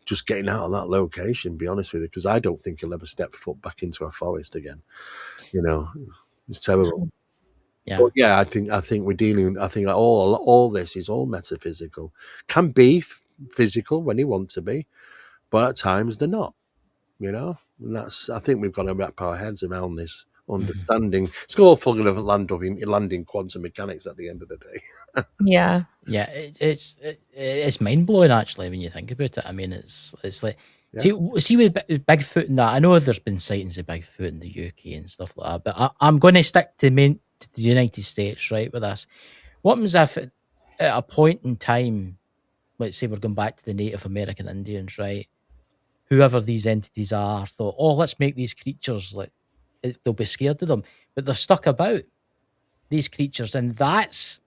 just getting out of that location. Be honest with you, because I don't think he'll ever step foot back into a forest again. It's terrible. Yeah. But yeah, I think we're dealing. I think all this is all metaphysical. Can be physical when you want to be, but at times they're not. And I think we've got to wrap our heads around this understanding. It's all full of landing quantum mechanics at the end of the day. Yeah. Yeah, it's mind blowing actually when you think about it. I mean, it's like see with Bigfoot and that. I know there's been sightings of Bigfoot in the UK and stuff like that, but I'm going to stick to the United States right with this. What happens if at a point in time, let's say we're going back to the Native American Indians, right? Whoever these entities are, thought, oh, let's make these creatures they'll be scared of them, but they're stuck about these creatures, and that's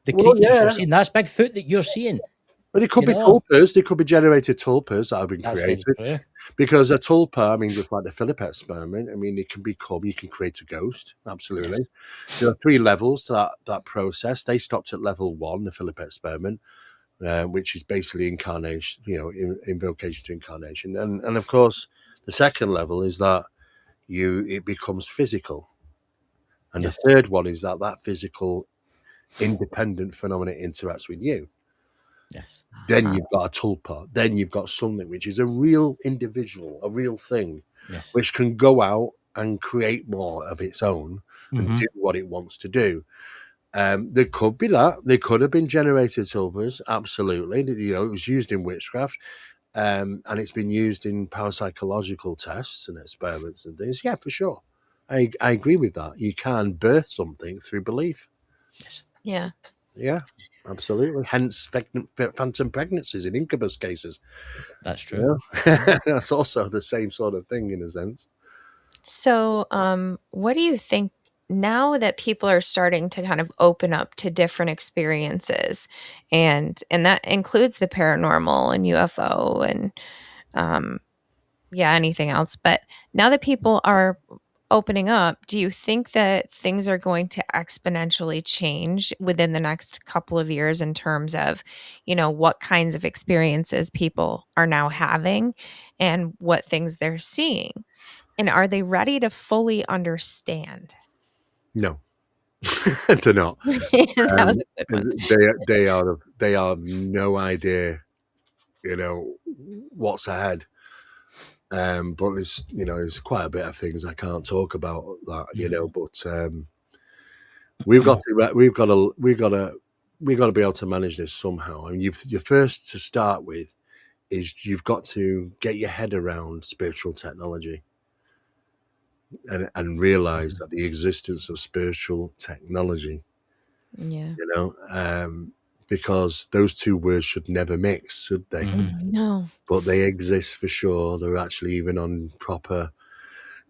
the creatures you're seeing. That's Bigfoot that you're seeing. But it could be tulpas. They could be generated tulpas that have been created. Because a tulpa, I mean, just like the Philip experiment, I mean, it can become, you can create a ghost. Absolutely. Yes. There are 3 levels to that process. They stopped at level 1, the Philip experiment, which is basically incarnation, invocation to incarnation. And of course, the second level is that it becomes physical. And the third one is that physical independent phenomena interacts with you. Yes. Then you've got a tulpa. Then you've got something which is a real individual, a real thing, which can go out and create more of its own and do what it wants to do. There could be that. There could have been generated tulpas, absolutely. It was used in witchcraft, and it's been used in parapsychological tests and experiments and things. Yeah, for sure. I agree with that. You can birth something through belief. Yes. Yeah. Yeah, absolutely. Hence, phantom pregnancies in incubus cases. That's true. That's also the same sort of thing in a sense. So, what do you think now that people are starting to kind of open up to different experiences, and that includes the paranormal and UFO and anything else? But now that people are opening up, do you think that things are going to exponentially change within the next couple of years in terms of, what kinds of experiences people are now having and what things they're seeing? And are they ready to fully understand? No, they're not. That was a good one. They are no idea, what's ahead. But there's quite a bit of things I can't talk about that, but we've got to be able to manage this somehow. I mean, you're first to start with is you've got to get your head around spiritual technology and realize that the existence of spiritual technology, Yeah. because those two words should never mix, should they? No. But they exist for sure. They're actually even on proper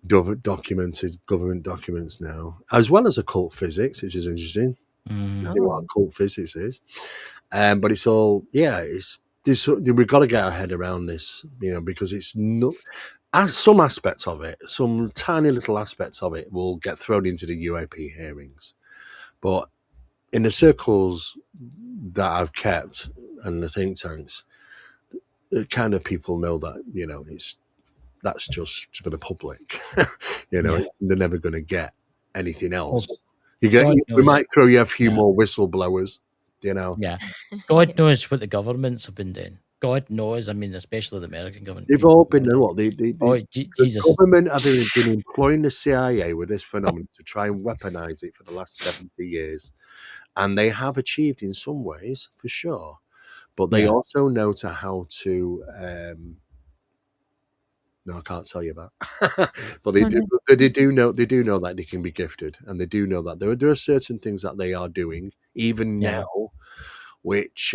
documented government documents now, as well as occult physics, which is interesting. I think what occult physics is. But it's all, we've got to get our head around this, because it's not, some aspects of it, some tiny little aspects of it will get thrown into the UAP hearings. But in the circles that I've kept and the think tanks, the kind of people know that, that's just for the public. They're never going to get anything else. We might throw you a few more whistleblowers, Yeah. God knows what the governments have been doing. God knows. I mean, especially the American government. They've all been Jesus. The government have been employing the CIA with this phenomenon to try and weaponize it for the last 70 years. And they have achieved in some ways, for sure. But they also know how to... no, I can't tell you that. But they do know that they can be gifted. And they do know that there are certain things that they are doing, even now, which...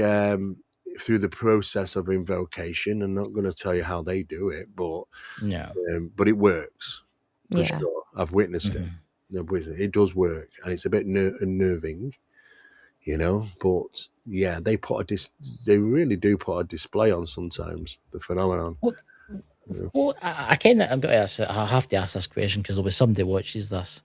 through the process of invocation, I'm not going to tell you how they do it, but it works for sure. I've witnessed it. It does work, and it's a bit unnerving, But they really do put a display on sometimes, the phenomenon. Well, I kind of I have to ask this question because there'll be somebody watches this.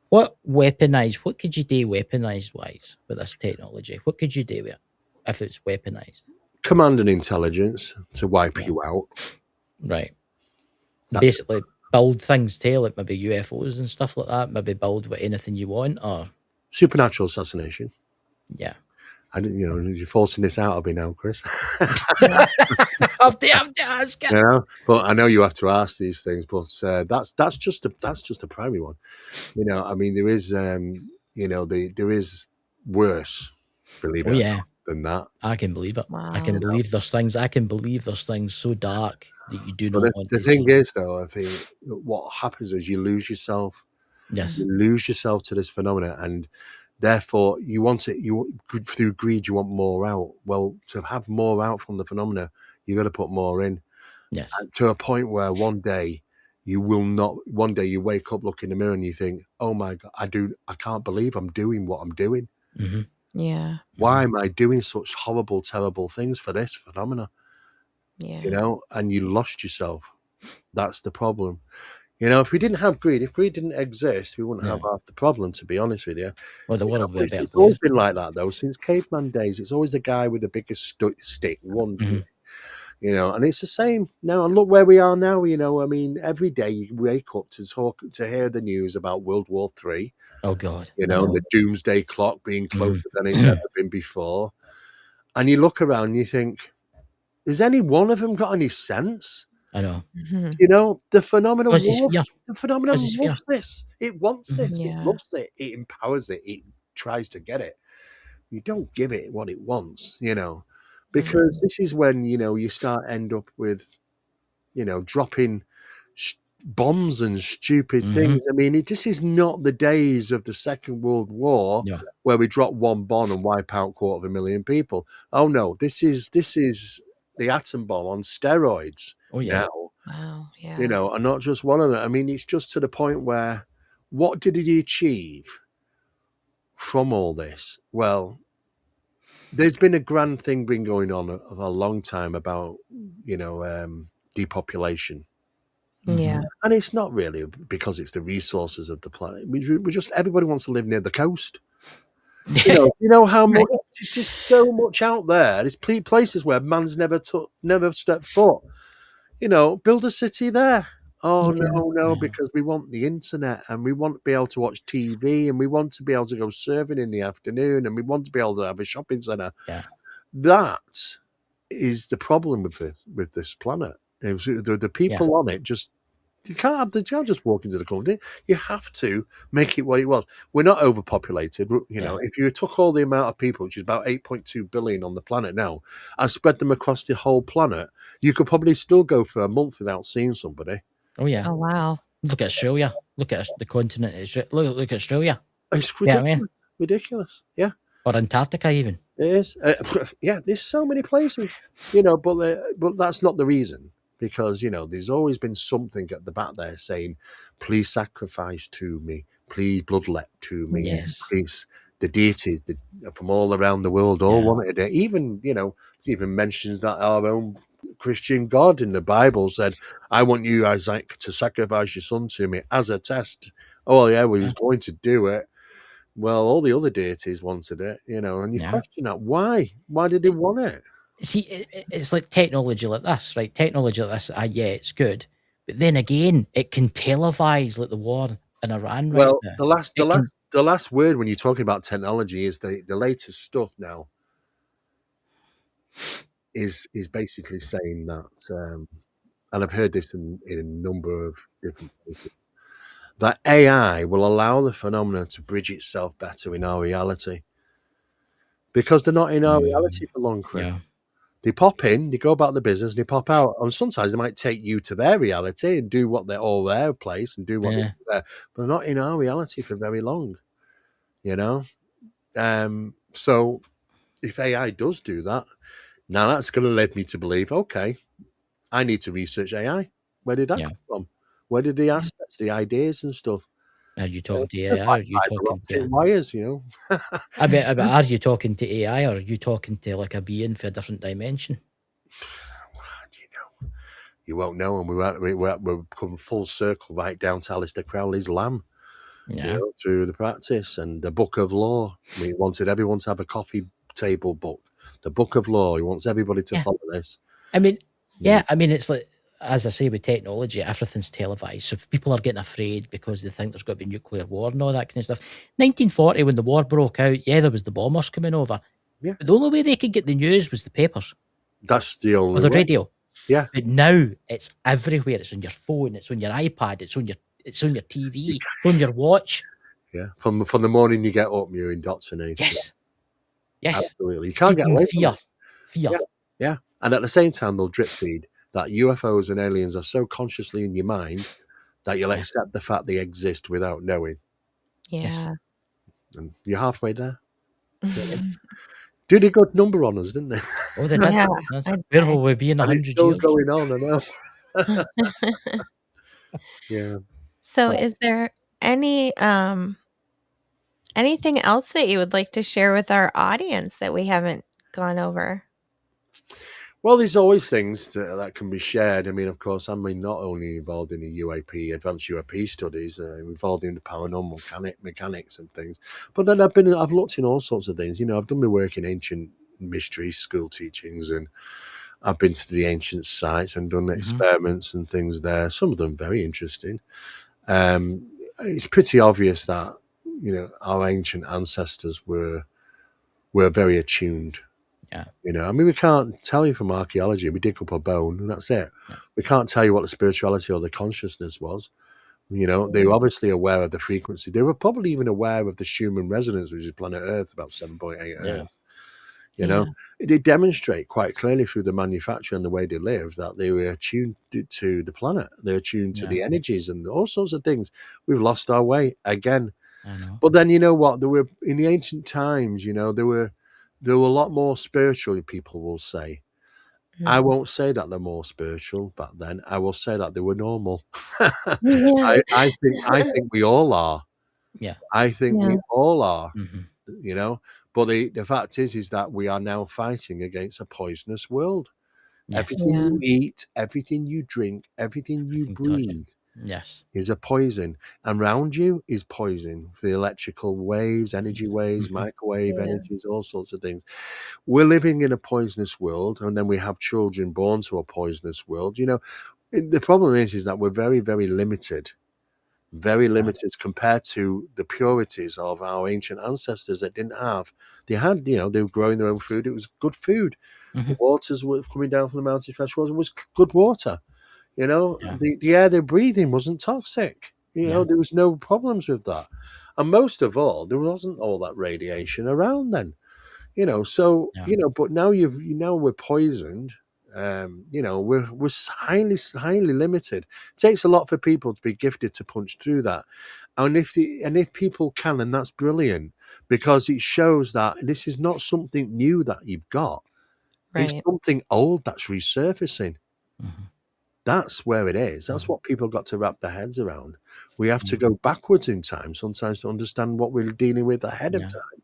What could you do weaponized wise with this technology? What could you do with it if it's weaponized? Command and intelligence to wipe you out. Right. Basically build things too, like maybe UFOs and stuff like that. Maybe build with anything you want, or supernatural assassination. Yeah. I didn't, you're forcing this out of me now, Chris. I have to ask it. But I know you have to ask these things. But that's just a primary one. I mean, there is there is worse. Believe it or not, than that. I can believe it. Wow. I can believe there's things. I can believe there's things so dark that you do not want to see. The thing is, though, I think what happens is you lose yourself. Yes. You lose yourself to this phenomena, and therefore you want it. Through greed, you want more out. Well, to have more out from the phenomena, you got to put more in. Yes. And to a point where one day you will not. One day you wake up, look in the mirror, and you think, "Oh my God, I can't believe I'm doing what I'm doing." Mm-hmm. Yeah. Why am I doing such horrible, terrible things for this phenomena? Yeah. And you lost yourself. That's the problem. If we didn't have greed, if greed didn't exist, we wouldn't have half the problem, to be honest with you. Well, the world would be a better It's place. always been like that, though, since caveman days. It's always the guy with the biggest stick, one. And it's the same now. And look where we are now. I mean, every day you wake up to hear the news about World War III. Oh God! The doomsday clock being closer than it's ever been before. And you look around and you think, has any one of them got any sense? I know. The phenomenon loves this. It wants it. Yeah. It loves it. It empowers it. It tries to get it. You don't give it what it wants, because this is when, you end up with, dropping bombs and stupid things. I mean, this is not the days of the Second World War where we drop one bomb and wipe out 250,000 people. Oh no, this is the atom bomb on steroids. Oh yeah. Now. Wow. Yeah. And not just one of them. I mean, it's just to the point where, what did he achieve from all this? Well, there's been a grand thing been going on of a long time about, depopulation. Yeah. And it's not really because it's the resources of the planet. Everybody wants to live near the coast. You know how much, it's just so much out there. There's places where man's never stepped foot. Build a city there. Oh, no, because we want the internet and we want to be able to watch TV and we want to be able to go surfing in the afternoon and we want to be able to have a shopping centre. Yeah. That is the problem with this planet. It was the people on it just. You can't just walk into the company. You have to make it what it was. We're not overpopulated. You know, if you took all the amount of people, which is about 8.2 billion on the planet now, and spread them across the whole planet, you could probably still go for a month without seeing somebody. Oh yeah. Oh wow. Look at Australia. Look at the continent. Look at Australia. It's Yeah, ridiculous. I mean, Ridiculous. Yeah. or Antarctica even. It is. Yeah, there's so many places, you know, but that's not the reason, because, you know, there's always been something at the back there saying, please sacrifice to me, please bloodlet to me, Yes. please. The deities from all around the world all wanted it. Even, you know, it even mentions that our own Christian God in the Bible said, I want you, Isaac, to sacrifice your son to me as a test. Oh, yeah, we was going to do it. Well, all the other deities wanted it, you know, and you question that. Why? Why did they want it? See, it's like technology like this, right? Technology like this, yeah, it's good. But then again, it can televise like the war in Iran right Well, now. the last word when you're talking about technology is the latest stuff now is basically saying that, and I've heard this in a number of different places, that AI will allow the phenomena to bridge itself better in our reality, because they're not in our reality for long, Chris. Yeah. They pop in, they go about the business, and they pop out. And sometimes they might take you to their reality and do what they're all their place and do what they do there, but they're not in our reality for very long, you know. So if AI does do that, now that's going to lead me to believe, okay, I need to research AI. Where did that come from? Where did the aspects, the ideas and stuff? Are you talking to AI? Or are you talking to wires? You know, I bet. Are you talking to AI, or are you talking to like a being for a different dimension? You know, you won't know, and we're come full circle right down to Aleister Crowley's Lamb. You know, through the practice and the Book of Law. We wanted everyone to have a coffee table book. The Book of Law. He wants everybody to follow this. I mean, I mean, it's like, as I say, with technology, everything's televised. So if people are getting afraid because they think there's going to be nuclear war and all that kind of stuff. 1940, when the war broke out, there was the bombers coming over. Yeah. But the only way they could get the news was the papers. That's the only or the way. radio. Yeah. But now it's everywhere. It's on your phone. It's on your iPad. It's on your TV. It's on your watch. Yeah. From the morning you get up, you're indoctrinated. Yes. Yes. Absolutely. You can't get away from it. Fear. Yeah. And at the same time, they'll drip feed that UFOs and aliens are so consciously in your mind that you'll accept the fact they exist without knowing. Yeah. Yes. And you're halfway there. Did a good number on us, didn't they? Oh, they did. Yeah, Where will we be in 100 it's still years? going on, I know. Yeah. So is there any anything else that you would like to share with our audience that we haven't gone over? Well, there's always things that can be shared. I mean, of course, I'm not only involved in the UAP, advanced UAP studies, involved in the paranormal mechanics and things, but then I've looked in all sorts of things. You know, I've done my work in ancient mysteries, school teachings, and I've been to the ancient sites and done experiments and things there. Some of them very interesting. It's pretty obvious that, you know, our ancient ancestors were very attuned. Yeah. You know, I mean, we can't tell you from archaeology. We dig up a bone and that's it. Yeah. We can't tell you what the spirituality or the consciousness was. You know, they were obviously aware of the frequency. They were probably even aware of the Schumann resonance, which is planet Earth, about 7.8 Earth. You know, they demonstrate quite clearly through the manufacture and the way they live that they were attuned to the planet. They're attuned to the energies and all sorts of things. We've lost our way again. I know. But then, you know what? There were, in the ancient times, you know, there were a lot more spiritual, people will say. I won't say that they're more spiritual back then. I will say that they were normal. I think we all are. Yeah. I think we all are. Mm-hmm. You know, but the fact is that we are now fighting against a poisonous world. Yes. Everything you eat, everything you drink, everything you breathe is a poison. And around you is poison. The electrical waves, energy waves, microwave energies, all sorts of things. We're living in a poisonous world, and then we have children born to a poisonous world. You know, the problem is that we're very, very limited. Very limited compared to the purities of our ancient ancestors that didn't have. They had, you know, they were growing their own food. It was good food. The waters were coming down from the mountains, fresh water was good water. You know, Yeah. the air they're breathing wasn't toxic. You know, Yeah. there was no problems with that. And most of all, there wasn't all that radiation around then. You know, so Yeah. you know, but now we're poisoned. You know, we're highly limited. It takes a lot for people to be gifted to punch through that. And if people can, then that's brilliant, because it shows that this is not something new that you've got. It's Right. something old that's resurfacing. Mhm. That's where it is. That's Mhm. what people got to wrap their heads around. We have to Mhm. go backwards in time sometimes to understand what we're dealing with ahead of Yeah. time.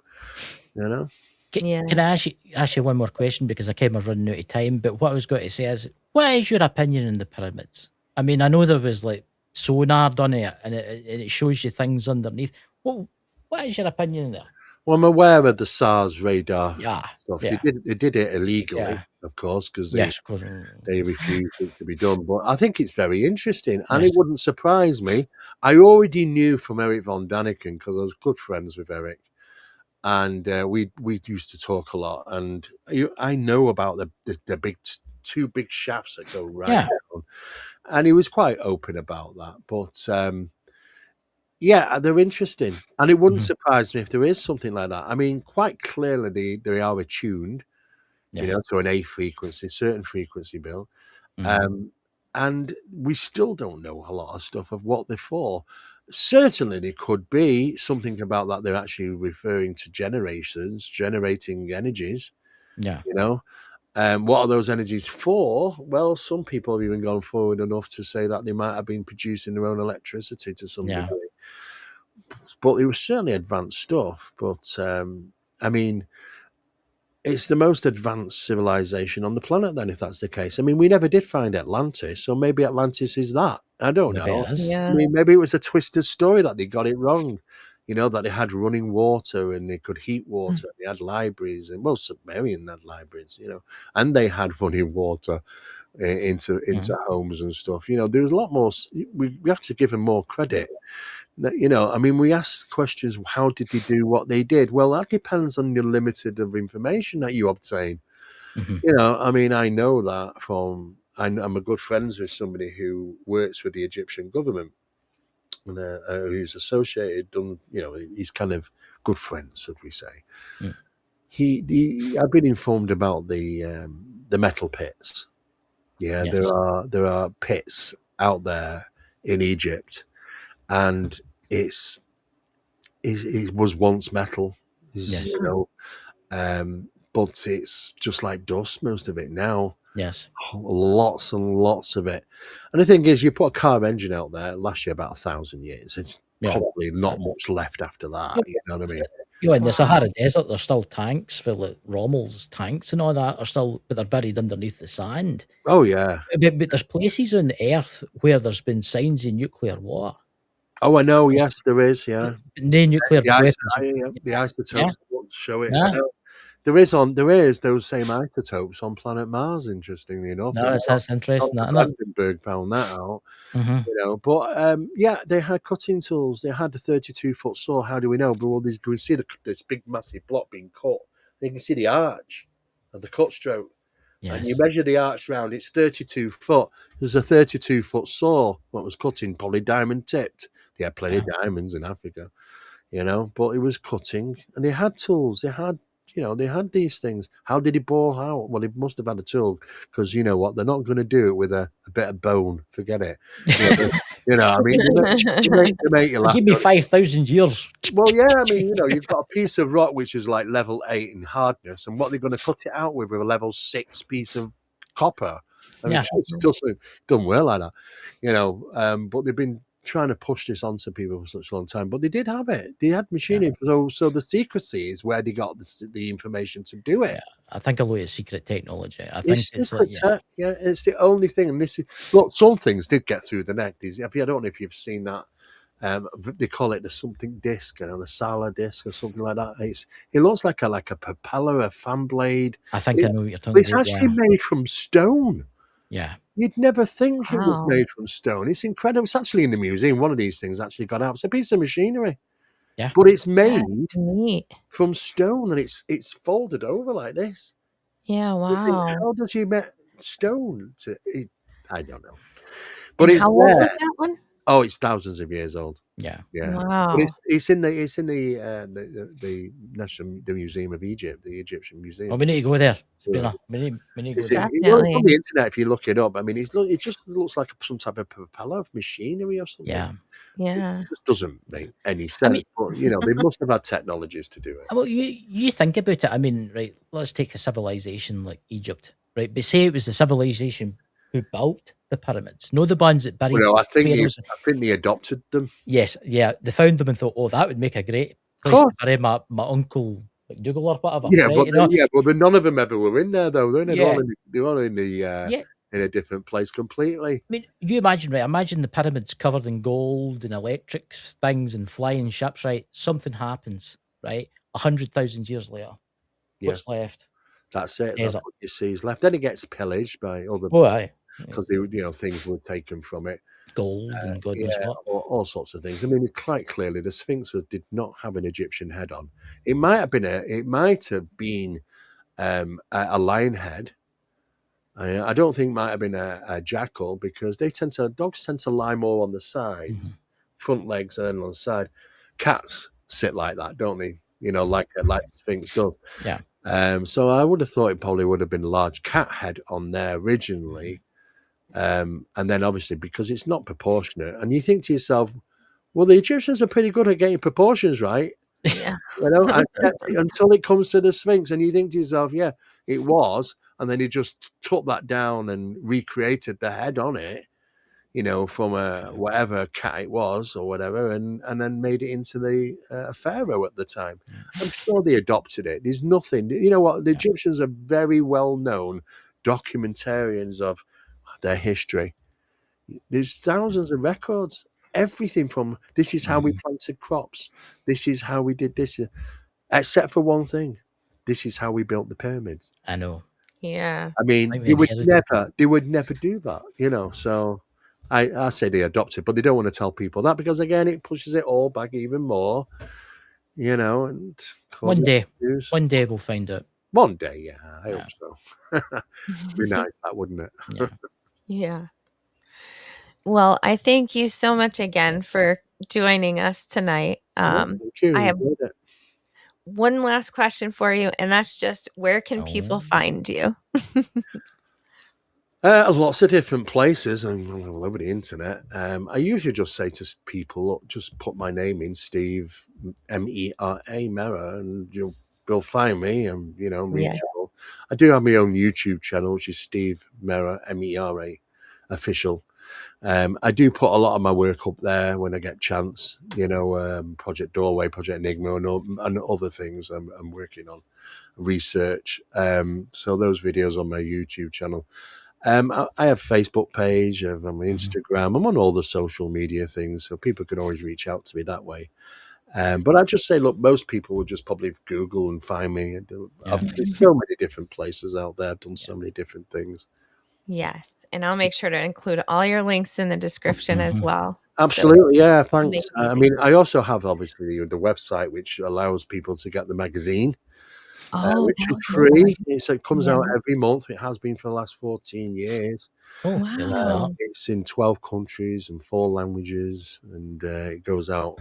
You know? Yeah. Can I ask you one more question, because I came running out of time? But what I was going to say is, what is your opinion on the pyramids? I mean, I know there was like sonar done it, and it shows you things underneath. What is your opinion on that? Well, I'm aware of the SARS radar Yeah. stuff. Yeah. They did it illegally, Yeah. of course, because Yes. Of course. they refused it to be done. But I think it's very interesting, and Yes. it wouldn't surprise me. I already knew from Eric von Daniken, because I was good friends with Eric, and we used to talk a lot. And I know about the big two big shafts that go right Yeah. down, and he was quite open about that. But yeah, they're interesting, and it wouldn't Mhm. surprise me if there is something like that. I mean, quite clearly they are attuned, you Yes. know, to an A frequency, certain frequency, Bill. Mhm. And we still don't know a lot of stuff of what they're for. Certainly, there could be something about that. They're actually referring to generations, generating energies. Yeah. You know, what are those energies for? Well, some people have even gone forward enough to say that they might have been producing their own electricity to some Yeah. degree. But it was certainly advanced stuff. But I mean, it's the most advanced civilization on the planet, then, if that's the case. I mean, we never did find Atlantis, so maybe Atlantis is that. I don't Maybe know. it is. I Yeah. mean, maybe it was a twisted story that they got it wrong. You know, that they had running water and they could heat water. They had libraries, and well, Sumerian had libraries, you know, and they had running water into Mhm. homes and stuff. You know, there was a lot more. We have to give them more credit. You know, I mean, we ask questions, how did they do what they did? Well, that depends on the limited of information that you obtain. Mhm. You know, I mean, I know that I'm a good friends with somebody who works with the Egyptian government, and who's associated, you know, he's kind of good friends, should we say. Mm. I've been informed about the metal pits. Yeah, Yes. there are pits out there in Egypt, and it's it was once metal, Yes. you know, but it's just like dust, most of it now. Yes. Lots and lots of it. And the thing is, you put a car engine out there, it lasts you about 1,000 years. It's Yeah. probably not much left after that. Oh, You know what I mean? you know, in the Wow. Sahara Desert, there's still tanks for like Rommel's tanks and all that are still, but they're buried underneath the sand. Oh yeah. But there's places on Earth where there's been signs of nuclear war. Oh, I know. There's Yes, there is. Yeah, no nuclear the weapons. the Yeah. isotopes won't show it. I Yeah. know. There is those same isotopes on planet Mars. Interestingly enough, No, that's interesting, Dr. that, isn't it? Brandenburg found that out. Mhm. You know, but yeah, they had cutting tools. They had the 32-foot saw. How do we know? But all these, we see this big, massive block being cut. You can see the arch of the cut stroke, and you Yes. measure the arch round. It's 32 foot. There's a 32-foot saw. What was cutting, probably diamond tipped. They had plenty Yeah. of diamonds in Africa, you know, but it was cutting, and they had tools. They had, you know, they had these things. How did he bore out? Well, he must have had a tool, because you know what? They're not going to do it with a bit of bone. Forget it. You know, I mean, they make you laugh. Give me 5,000 years. Well, yeah, I mean, you know, you've got a piece of rock which is like level 8 in hardness, and what they're going to cut it out with a level 6 piece of copper. I mean, Yeah. it doesn't done well like that, you know. But they've been trying to push this onto people for such a long time, but they did have it. They had machinery, so the secrecy is where they got the information to do it. Yeah. I think a lot of secret technology. I think It's it's like, secret tech, yeah. It's the only thing, and this is look. Some things did get through the neck. I don't know if you've seen that. They call it the something disc, you know, the Sala disc or something like that. It looks like a propeller, a fan blade. I think I know what you're But talking it's about. actually Yeah. made from stone. Yeah. You'd never think it was Wow. made from stone. It's incredible. It's actually in the museum. One of these things actually got out. It's a piece of machinery, Yeah. but it's That's made neat. from stone, and it's folded over like this. Yeah. You think, Wow. how does you make stone to? I don't know. But And it's how old was there. that one? Oh, it's thousands of years old. Yeah. Yeah. But Wow. it's in the National the Museum of Egypt, the Egyptian Oh, Museum. we need to go there. You know, Sabrina. We need to go It's, there. well, it's on Definitely. the internet if you look it up. I mean, it just looks like some type of propeller machinery or something. Yeah. Yeah. It just doesn't make any I sense. mean, But they must have had technologies to do it. well, you think about it. I mean, right? Let's take a civilization like Egypt, right? But say it was the civilization who built the pyramids, no the ones that buried Well, I think pharaohs. they adopted them. Yes, yeah, they found them and thought, oh, that would make a great Of place to course. bury my uncle McDougal or whatever, Yeah, right? but You know, none of them ever were in there though. They're yeah, all in the yeah. in a different place completely. I mean, you imagine, right? Imagine the pyramids covered in gold and electric things and flying ships, right? Something happens, right? 100,000 years later, Yeah, what's left? that's it. That's Desert. what you see is left. Then it gets pillaged by other Oh, aye. because things were taken from it. Gold and God knows Yeah, what. all sorts of things. I mean, quite clearly, the Sphinx did not have an Egyptian head on. It might have been a lion head. I don't think it might have been a jackal because dogs tend to lie more on the sides, front legs, and then on the side. Cats sit like that, don't they? Like the Sphinx does. Yeah. So I would have thought it probably would have been a large cat head on there originally. And then obviously because it's not proportionate, and you think to yourself, well, the Egyptians are pretty good at getting proportions right, Yeah. until it comes to the Sphinx, and you think to yourself, yeah, it was, and then he just took that down and recreated the head on it, from whatever cat it was or whatever, and then made it into the pharaoh at the time. I'm sure they adopted it. There's nothing, you know what? The Egyptians are very well known documentarians of their history. There's thousands of records. Everything from this is how we planted crops. This is how we did this, except for one thing. This is how we built the pyramids. I know. Yeah. I mean, Like we they would inherited never do that, So I say they adopted, but they don't want to tell people that because again, it pushes it all back even more, and One day issues. we'll find out. One day, yeah, I Yeah. hope so. Be nice, that wouldn't it? Yeah. Yeah. Well, I thank you so much again for joining us tonight. Thank you. I have Enjoyed it. one last question for you, and that's just where can people Oh. find you? Lots of different places and all over the internet. I usually just say to people, look, just put my name in, Steve Mera, and you'll find me and reachable. I do have my own YouTube channel, which is Steve Mera Mera official. I do put a lot of my work up there when I get chance. Project Doorway, Project Enigma, and other things I'm working on, research. So those videos on my YouTube channel. I have Facebook page, I have my Instagram. I'm on all the social media things, so people can always reach out to me that way. But I just say, look, most people will just probably Google and find me. There's so many different places out there. I've done so many different things. Yes. And I'll make sure to include all your links in the description as well. Absolutely, yeah. Thanks. make it I easy. mean, I also have obviously the website, which allows people to get the magazine. Which is that's free. nice. It comes out every month. It has been for the last 14 years. Oh, look at that. Wow. It's in 12 countries and 4 languages, and it goes out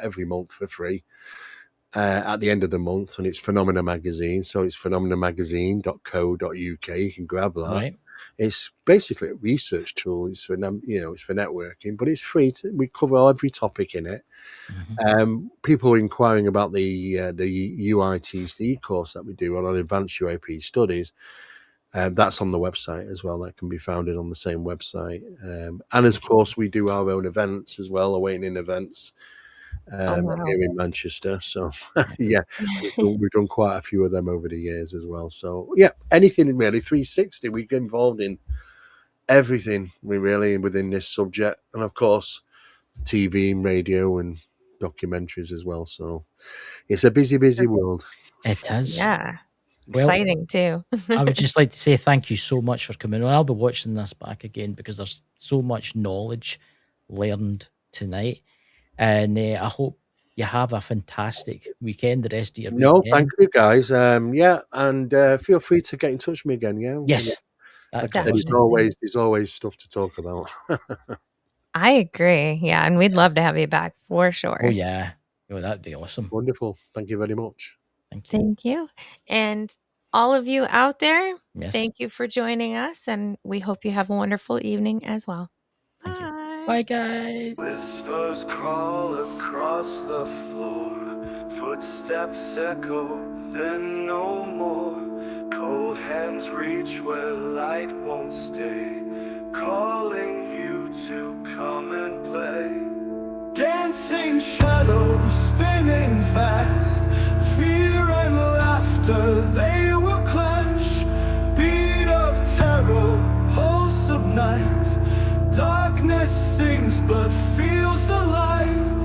every month for free at the end of the month. And it's Phenomena Magazine, so it's phenomenamagazine.co.uk. You can grab that. Right. It's basically a research tool. It's for it's for networking, but it's free. We cover every topic in it. People are inquiring about the UITC course that we do on advanced UAP studies. That's on the website as well. That can be found on the same website. And of course, we do our own events as well, Awakening events here in Manchester. So yeah, we've done quite a few of them over the years as well. So yeah, anything really 360. We get involved in everything we really within this subject, and of course, TV and radio and documentaries as well. So it's a busy world. It is. Yeah. Well, Exciting too. I would just like to say thank you so much for coming on. I'll be watching this back again because there's so much knowledge learned tonight. And I hope you have a fantastic weekend, the rest of your weekend. Thank you guys. And feel free to get in touch with me again. Yeah. Yes. That Like I said, Definitely. there's always stuff to talk about. I agree. Yeah, and we'd love Yes. to have you back for Oh sure. yeah. Oh, that'd be awesome. Wonderful. Thank you very much. Thank you. Thank you. And all of you out there, Yes. thank you for joining us, and we hope you have a wonderful evening as well. Thank you. Bye. Bye, guys. Whispers crawl across the floor. Footsteps echo, then no more. Cold hands reach where light won't stay, calling you to come and play. Dancing shadows spinning fast, fear and laughter, they will clash. Beat of terror, pulse of night. Darkness sings but feels alive.